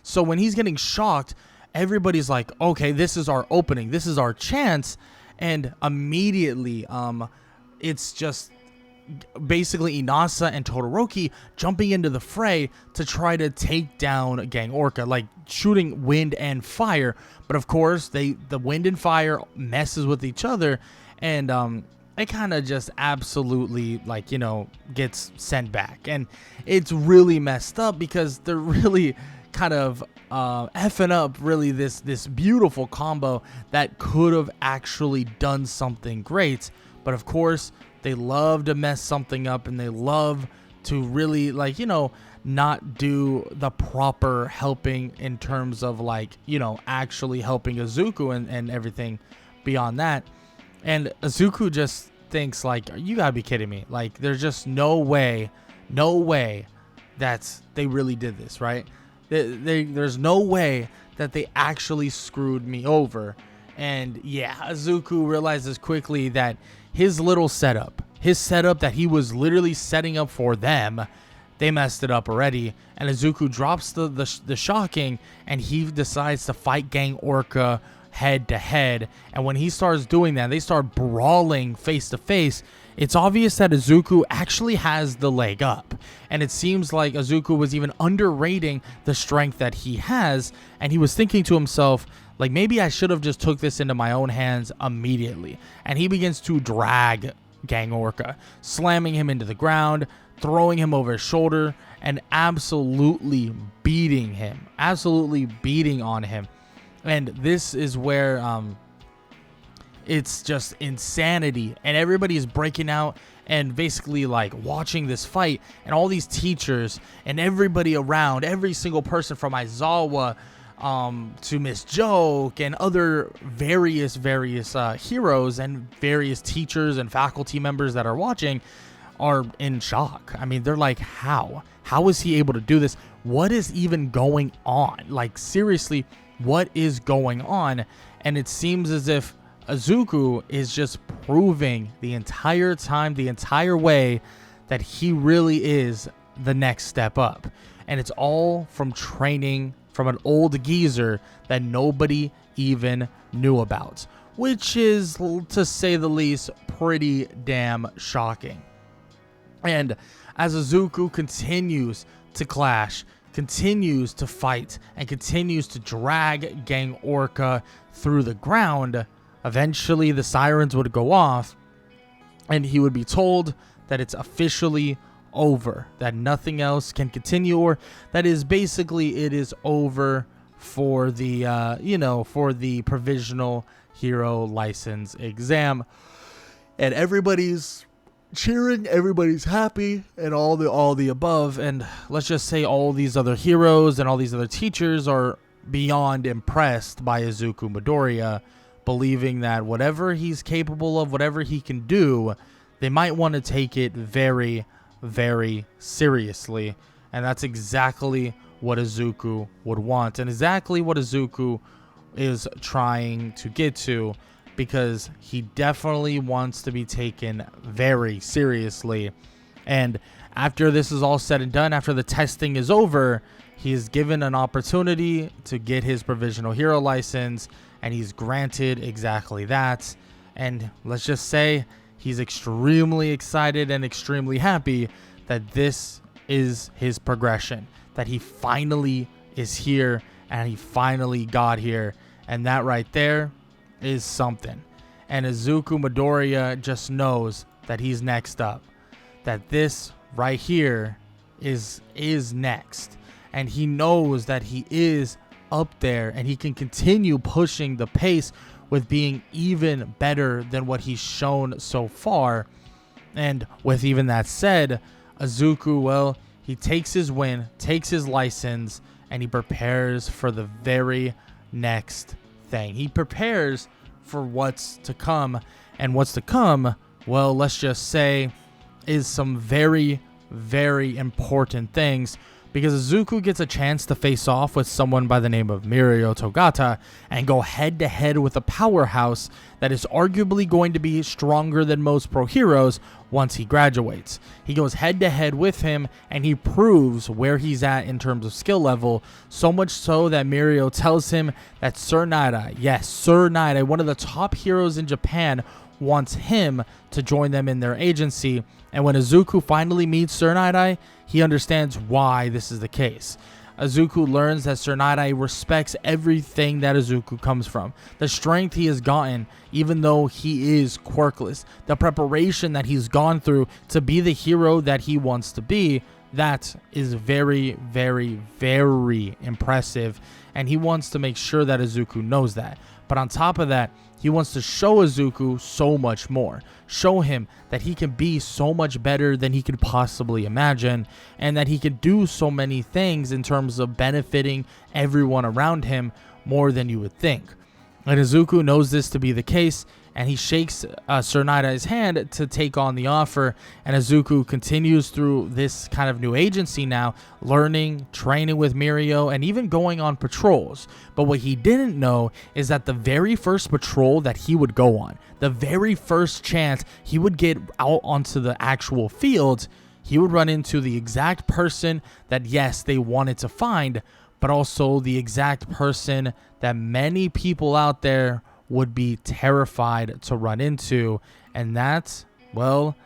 So when he's getting shocked, everybody's like, okay, this is our opening. This is our chance. And immediately, it's just basically Inasa and Todoroki jumping into the fray to try to take down Gang Orca, like shooting wind and fire. But of course, the wind and fire messes with each other, and it kind of just absolutely, gets sent back. And it's really messed up because they're really kind of effing up really this beautiful combo that could have actually done something great. But of course, they love to mess something up, and they love to really not do the proper helping in terms of actually helping Izuku and everything beyond that. And Izuku just thinks you gotta be kidding me. There's just no way that they really did this, right? There's no way that they actually screwed me over. And yeah, Izuku realizes quickly that his setup that he was literally setting up for them, they messed it up already. And Izuku drops the shocking, and he decides to fight Gang Orca head to head. And when he starts doing that, they start brawling face to face. It's obvious that Izuku actually has the leg up. And it seems like Izuku was even underrating the strength that he has. And he was thinking to himself, like, maybe I should have just took this into my own hands immediately. And he begins to drag Gang Orca, slamming him into the ground, throwing him over his shoulder, and absolutely beating him. Absolutely beating on him. And this is where it's just insanity, and everybody is breaking out and basically like watching this fight, and all these teachers and everybody around, every single person from Aizawa to Miss Joke and other various heroes and various teachers and faculty members that are watching are in shock. I mean, they're like, how is he able to do this? What is even going on? Like, seriously, what is going on? And it seems as if Izuku is just proving the entire time, the entire way, that he really is the next step up. And it's all from training from an old geezer that nobody even knew about, which is, to say the least, pretty damn shocking. And as Izuku continues to clash, continues to fight, and continues to drag Gang Orca through the ground, eventually the sirens would go off and he would be told that it's officially over, that nothing else can continue, or that is basically it is over for the for the provisional hero license exam. And everybody's cheering, everybody's happy, and all the above. And let's just say all these other heroes and all these other teachers are beyond impressed by Izuku Midoriya, believing that whatever he's capable of, whatever he can do, they might want to take it very, very seriously. And that's exactly what Izuku would want, and exactly what Izuku is trying to get to, because he definitely wants to be taken very seriously. And after this is all said and done, after the testing is over, he is given an opportunity to get his provisional hero license, and he's granted exactly that. And let's just say he's extremely excited and extremely happy that this is his progression, that he finally is here and he finally got here. And that right there is something. And Izuku Midoriya just knows that he's next up, that this right here is next. And he knows that he is up there, and he can continue pushing the pace with being even better than what he's shown so far. And with even that said, Izuku, well, he takes his win, takes his license, and he prepares for the very next thing. He prepares for what's to come. And what's to come, well, let's just say, is some very, very important things, because Izuku gets a chance to face off with someone by the name of Mirio Togata and go head to head with a powerhouse that is arguably going to be stronger than most pro heroes once he graduates. He goes head to head with him, and he proves where he's at in terms of skill level, so much so that Mirio tells him that Sir Naidai, yes, Sir Naidai, one of the top heroes in Japan, wants him to join them in their agency. And when Izuku finally meets Sir Naidai, he understands why this is the case. Izuku learns that Sir Naidai respects everything that Izuku comes from. The strength he has gotten, even though he is quirkless. The preparation that he's gone through to be the hero that he wants to be. That is very, very, very impressive. And he wants to make sure that Izuku knows that. But on top of that, he wants to show Izuku so much more. Show him that he can be so much better than he could possibly imagine, and that he can do so many things in terms of benefiting everyone around him more than you would think. And Izuku knows this to be the case, and he shakes Sir Naidai's hand to take on the offer. And Izuku continues through this kind of new agency now, learning, training with Mirio, and even going on patrols. But what he didn't know is that the very first patrol that he would go on, the very first chance he would get out onto the actual field, he would run into the exact person that, yes, they wanted to find, but also the exact person that many people out there would be terrified to run into. And that, well,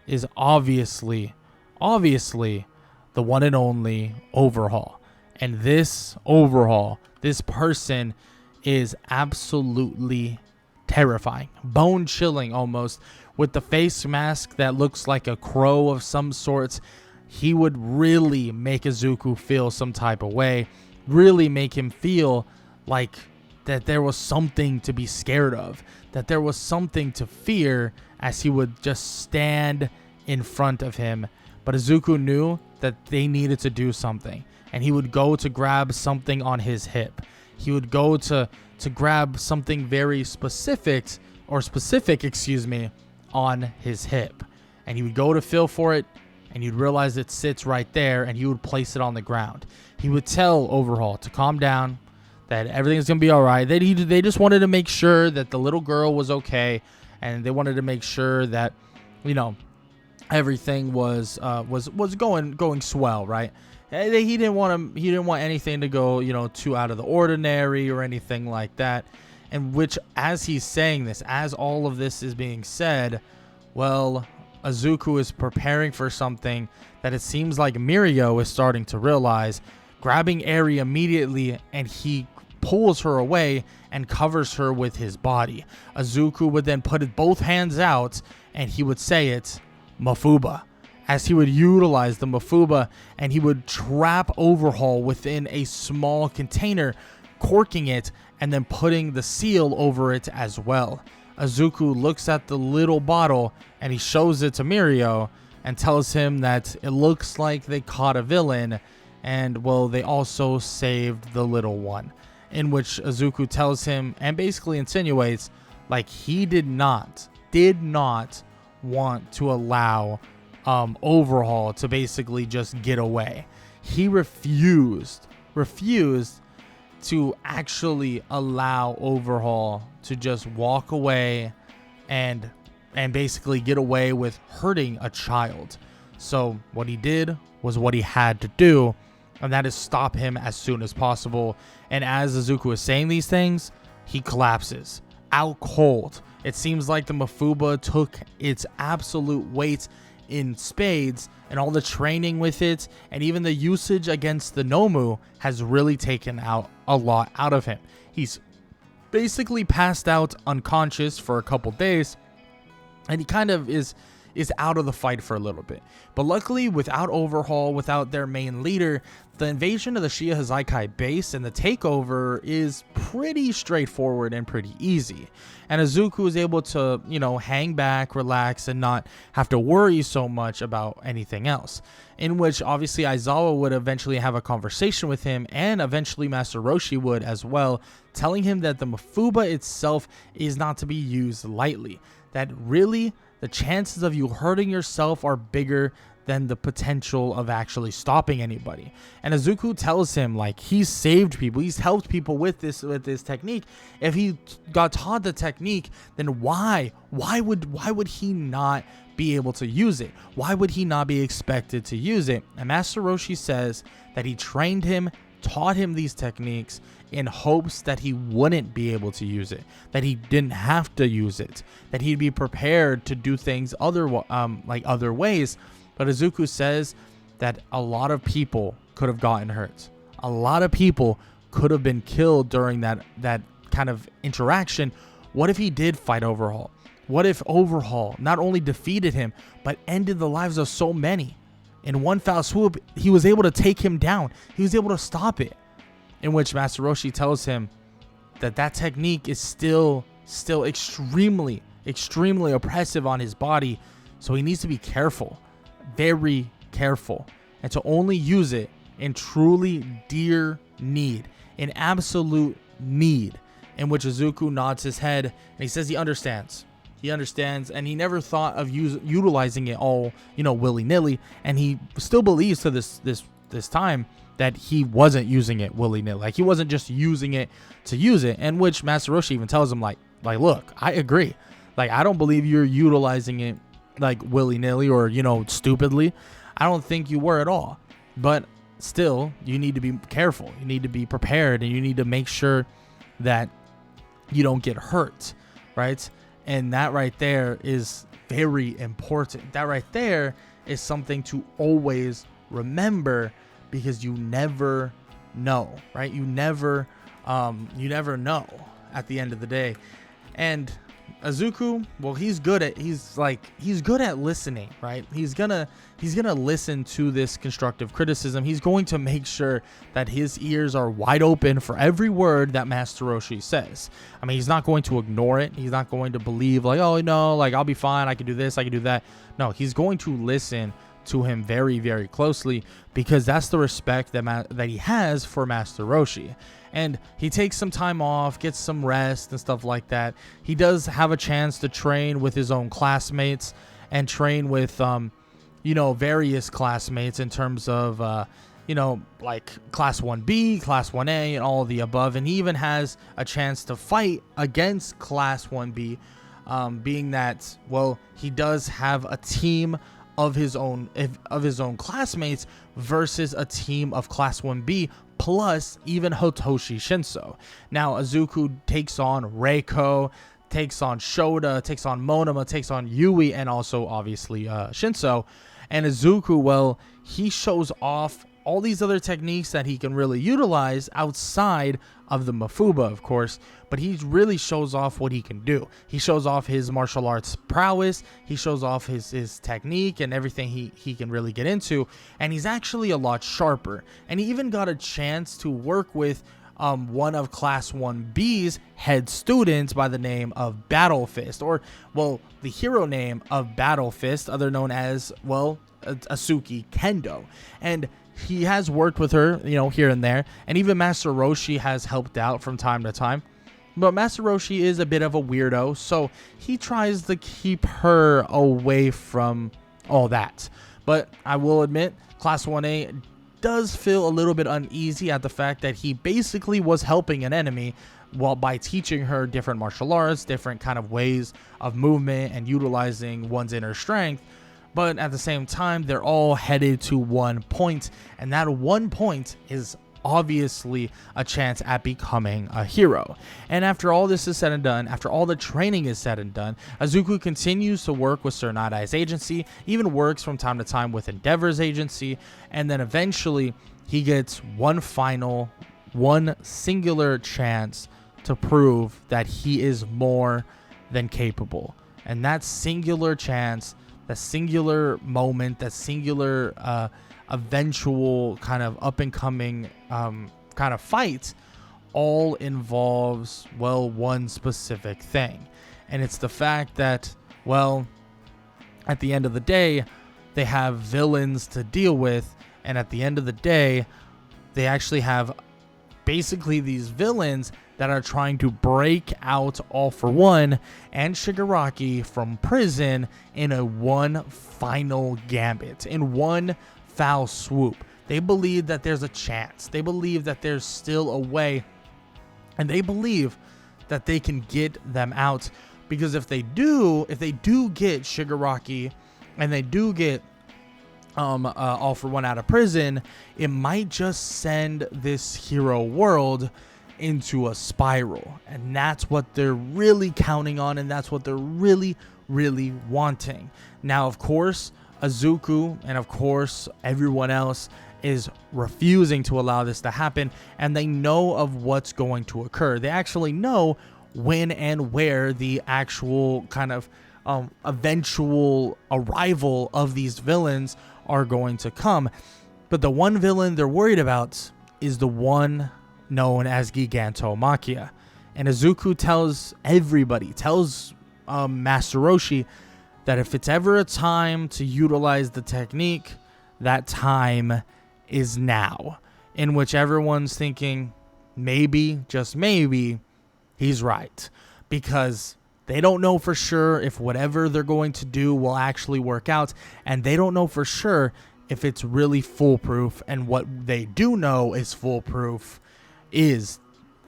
is obviously the one and only Overhaul. And this Overhaul, this person is absolutely terrifying, bone chilling almost, with the face mask that looks like a crow of some sorts. He would really make Izuku feel some type of way, really make him feel like that there was something to be scared of, that there was something to fear, as he would just stand in front of him. But Izuku knew that they needed to do something, and he would go to grab something on his hip. He would go to grab something very specific, on his hip. And he would go to feel for it, and you'd realize it sits right there, and he would place it on the ground. He would tell Overhaul to calm down, that everything's going to be all right. They just wanted to make sure that the little girl was okay, and they wanted to make sure that, everything was going swell, right? He didn't want anything to go, too out of the ordinary or anything like that. And which, as he's saying this, as all of this is being said, well, Izuku is preparing for something that it seems like Mirko is starting to realize, grabbing Eri immediately, and he pulls her away and covers her with his body. Izuku would then put both hands out, and he would say it, Mafuba, as he would utilize the Mafuba, and he would trap Overhaul within a small container, corking it, and then putting the seal over it as well. Izuku looks at the little bottle, and he shows it to Mirko and tells him that it looks like they caught a villain, and, well, they also saved the little one. In which Izuku tells him and basically insinuates like he did not want to allow Overhaul to basically just get away. He refused to actually allow Overhaul to just walk away and basically get away with hurting a child. So what he did was what he had to do, and that is stop him as soon as possible. And as Izuku is saying these things, he collapses out cold. It seems like the Mafuba took its absolute weight in spades, and all the training with it and even the usage against the Nomu has really taken out a lot out of him. He's basically passed out unconscious for a couple days, and he kind of is out of the fight for a little bit. But luckily, without Overhaul, without their main leader, the invasion of the Shiya Hazaikai base and the takeover is pretty straightforward and pretty easy. And Izuku is able to, hang back, relax, and not have to worry so much about anything else. In which, obviously, Aizawa would eventually have a conversation with him, and eventually Master Roshi would as well, telling him that the Mafuba itself is not to be used lightly. That really, the chances of you hurting yourself are bigger than the potential of actually stopping anybody. And Izuku tells him, like, he's saved people, he's helped people with this technique. If he got taught the technique, then why would he not be able to use it? Why would he not be expected to use it? And Master Roshi says that he trained him, taught him these techniques in hopes that he wouldn't be able to use it, that he didn't have to use it, that he'd be prepared to do things other ways. But Izuku says that a lot of people could have gotten hurt. A lot of people could have been killed during that kind of interaction. What if he did fight Overhaul? What if Overhaul not only defeated him, but ended the lives of so many? In one foul swoop, he was able to take him down. He was able to stop it. In which Master Roshi tells him that technique is still extremely oppressive on his body. So he needs to be careful. Very careful, and to only use it in truly dear need, in absolute need. In which Izuku nods his head, and he says he understands, and he never thought of utilizing it all, willy-nilly, and he still believes to this time that he wasn't using it willy-nilly, like he wasn't just using it to use it. And which Master Roshi even tells him, like look, I agree, like I don't believe you're utilizing it like willy-nilly or stupidly. I don't think you were at all. But still, you need to be careful. You need to be prepared, and you need to make sure that you don't get hurt, right? And that right there is very important. That right there is something to always remember, because you never know, right? You never know at the end of the day. And Izuku, well, he's good at listening, right? He's gonna listen to this constructive criticism. He's going to make sure that his ears are wide open for every word that Master Roshi says. I mean, he's not going to ignore it. He's not going to believe like, oh no, like I'll be fine, I can do this, I can do that. No, he's going to listen to him very, very closely, because that's the respect that he has for Master Roshi. And he takes some time off, gets some rest and stuff like that. He does have a chance to train with his own classmates and train with, various classmates in terms of, like Class 1B, Class 1A, and all of the above. And he even has a chance to fight against Class 1B, being that, well, he does have a team of his own classmates versus a team of Class 1B plus even Hotoshi Shinso. Now Izuku takes on Reiko, takes on Shota, takes on Monoma, takes on Yui, and also obviously Shinso. And Izuku, well, he shows off all these other techniques that he can really utilize outside of the Mafuba, of course, but he really shows off what he can do. He shows off his martial arts prowess, he shows off his technique and everything he can really get into, and he's actually a lot sharper. And he even got a chance to work with one of Class 1B's head students by the name of Battle Fist, or, well, the hero name of Battle Fist, other known as, well, Asuki Kendo. And he has worked with her, here and there, and even Master Roshi has helped out from time to time. But Master Roshi is a bit of a weirdo, so he tries to keep her away from all that. But I will admit, Class 1A does feel a little bit uneasy at the fact that he basically was helping an enemy by teaching her different martial arts, different kind of ways of movement and utilizing one's inner strength. But at the same time, they're all headed to one point, and that one point is obviously a chance at becoming a hero. And after all this is said and done, after all the training is said and done, Izuku continues to work with Sir Night-Eye's agency, even works from time to time with Endeavor's agency, and then eventually he gets one singular chance to prove that he is more than capable. And that singular chance, that singular moment, that singular eventual kind of up and coming kind of fight all involves, well, one specific thing. And it's the fact that, well, at the end of the day, they have villains to deal with. And at the end of the day, they actually have basically these villains that are trying to break out All For One and Shigaraki from prison in a one final gambit, in one foul swoop. They believe that there's a chance. They believe that there's still a way, and they believe that they can get them out, because if they do get Shigaraki and they do get All For One out of prison, it might just send this hero world into a spiral. And that's what they're really counting on, and that's what they're really, really wanting. Now, of course, Izuku and of course everyone else is refusing to allow this to happen, and they know of what's going to occur. They actually know when and where the actual kind of eventual arrival of these villains are going to come. But the one villain they're worried about is the one known as Gigantomachia. And Izuku tells everybody, Master Roshi, that if it's ever a time to utilize the technique, that time is now. In which everyone's thinking, maybe, just maybe, he's right. Because they don't know for sure if whatever they're going to do will actually work out, and they don't know for sure if it's really foolproof. And what they do know is foolproof is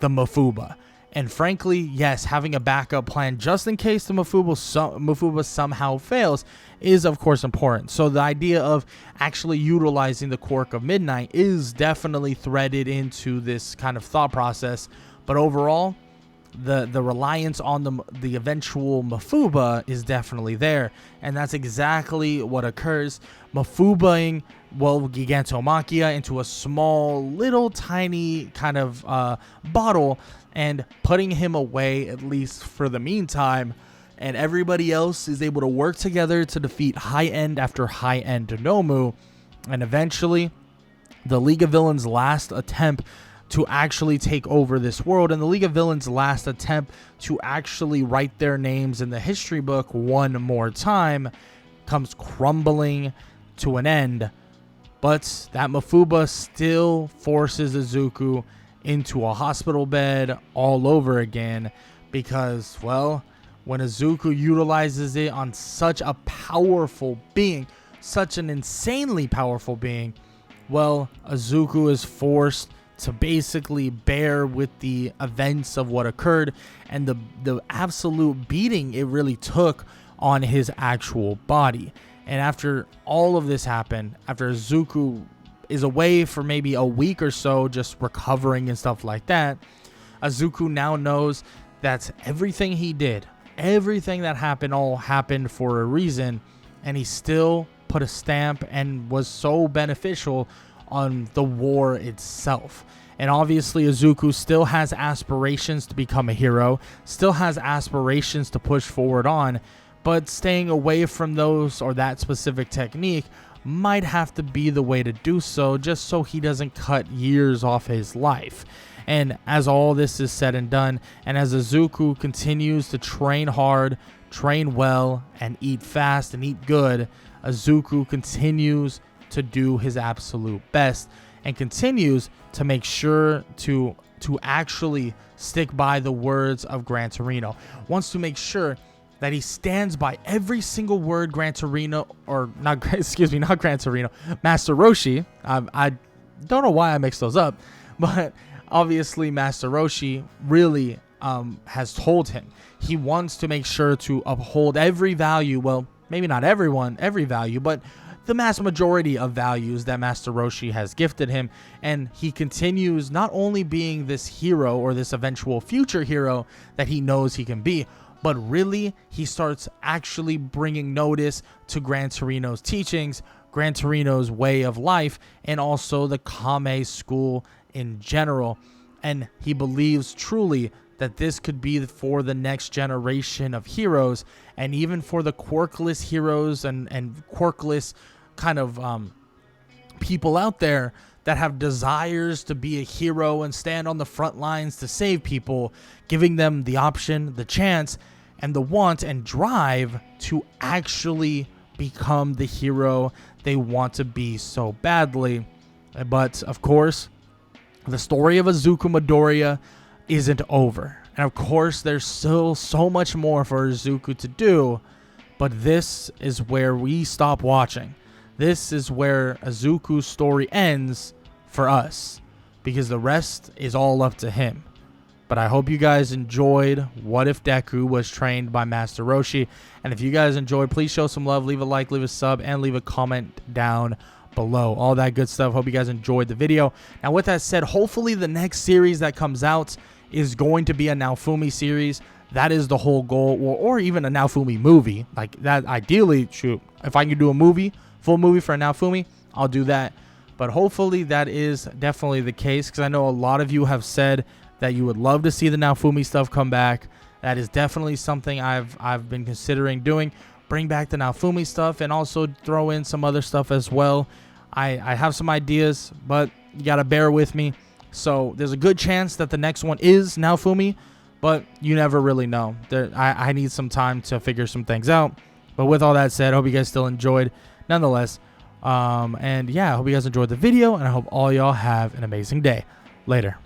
the Mafuba. And frankly, yes, having a backup plan just in case the Mafuba somehow fails is of course important. So the idea of actually utilizing the Quirk of Midnight is definitely threaded into this kind of thought process. But overall, the reliance on the eventual Mafuba is definitely there, and that's exactly what occurs. Mafubaing, well, Gigantomachia into a small, little, tiny kind of bottle, and putting him away, at least for the meantime, and everybody else is able to work together to defeat high-end after high-end Nomu, and eventually, the League of Villains' last attempt to actually take over this world, and the League of Villains' last attempt to actually write their names in the history book one more time comes crumbling to an end. But that Mafuba still forces Izuku into a hospital bed all over again because, well, when Izuku utilizes it on such a powerful being, such an insanely powerful being, well, Izuku is forced to basically bear with the events of what occurred and the absolute beating it really took on his actual body. And after all of this happened, after Izuku is away for maybe a week or so just recovering and stuff like that, Izuku now knows that everything he did, everything that happened, all happened for a reason, and he still put a stamp and was so beneficial on the war itself. And obviously Izuku still has aspirations to become a hero, still has aspirations to push forward on, but staying away from those or that specific technique might have to be the way to do so, just so he doesn't cut years off his life. And as all this is said and done, and as Izuku continues to train hard, train well, and eat fast and eat good, Izuku continues to do his absolute best and continues to make sure to actually stick by the words of Gran Torino. Wants to make sure that he stands by every single word Gran Torino, or not, excuse me, not Gran Torino, Master Roshi. I don't know why I mixed those up, but obviously Master Roshi really has told him. He wants to make sure to uphold every value, well, maybe not every value, but the mass majority of values that Master Roshi has gifted him, and he continues not only being this hero or this eventual future hero that he knows he can be, but really he starts actually bringing notice to Gran Torino's teachings, Gran Torino's way of life, and also the Kame school in general. And he believes truly that this could be for the next generation of heroes, and even for the quirkless heroes and quirkless kind of people out there that have desires to be a hero and stand on the front lines to save people, giving them the option, the chance, and the want and drive to actually become the hero they want to be so badly. But of course, the story of Izuku Midoriya isn't over. And of course, there's still so much more for Izuku to do, but this is where we stop watching. This is where Izuku's story ends for us, because the rest is all up to him. But I hope you guys enjoyed What If Deku Was Trained by Master Roshi. And if you guys enjoyed, please show some love, leave a like, leave a sub, and leave a comment down below. All that good stuff. Hope you guys enjoyed the video. Now, with that said, hopefully the next series that comes out is going to be a Naofumi series. That is the whole goal, or even a Naofumi movie. Like that, ideally, shoot, if I can do a movie, full movie for a Naofumi, I'll do that. But hopefully that is definitely the case, because I know a lot of you have said that you would love to see the Naofumi stuff come back. That is definitely something I've been considering doing. Bring back the Naofumi stuff and also throw in some other stuff as well. I have some ideas, but you got to bear with me. So there's a good chance that the next one is Naofumi, but you never really know. I need some time to figure some things out. But with all that said, I hope you guys still enjoyed nonetheless. And yeah, I hope you guys enjoyed the video, and I hope all y'all have an amazing day. Later.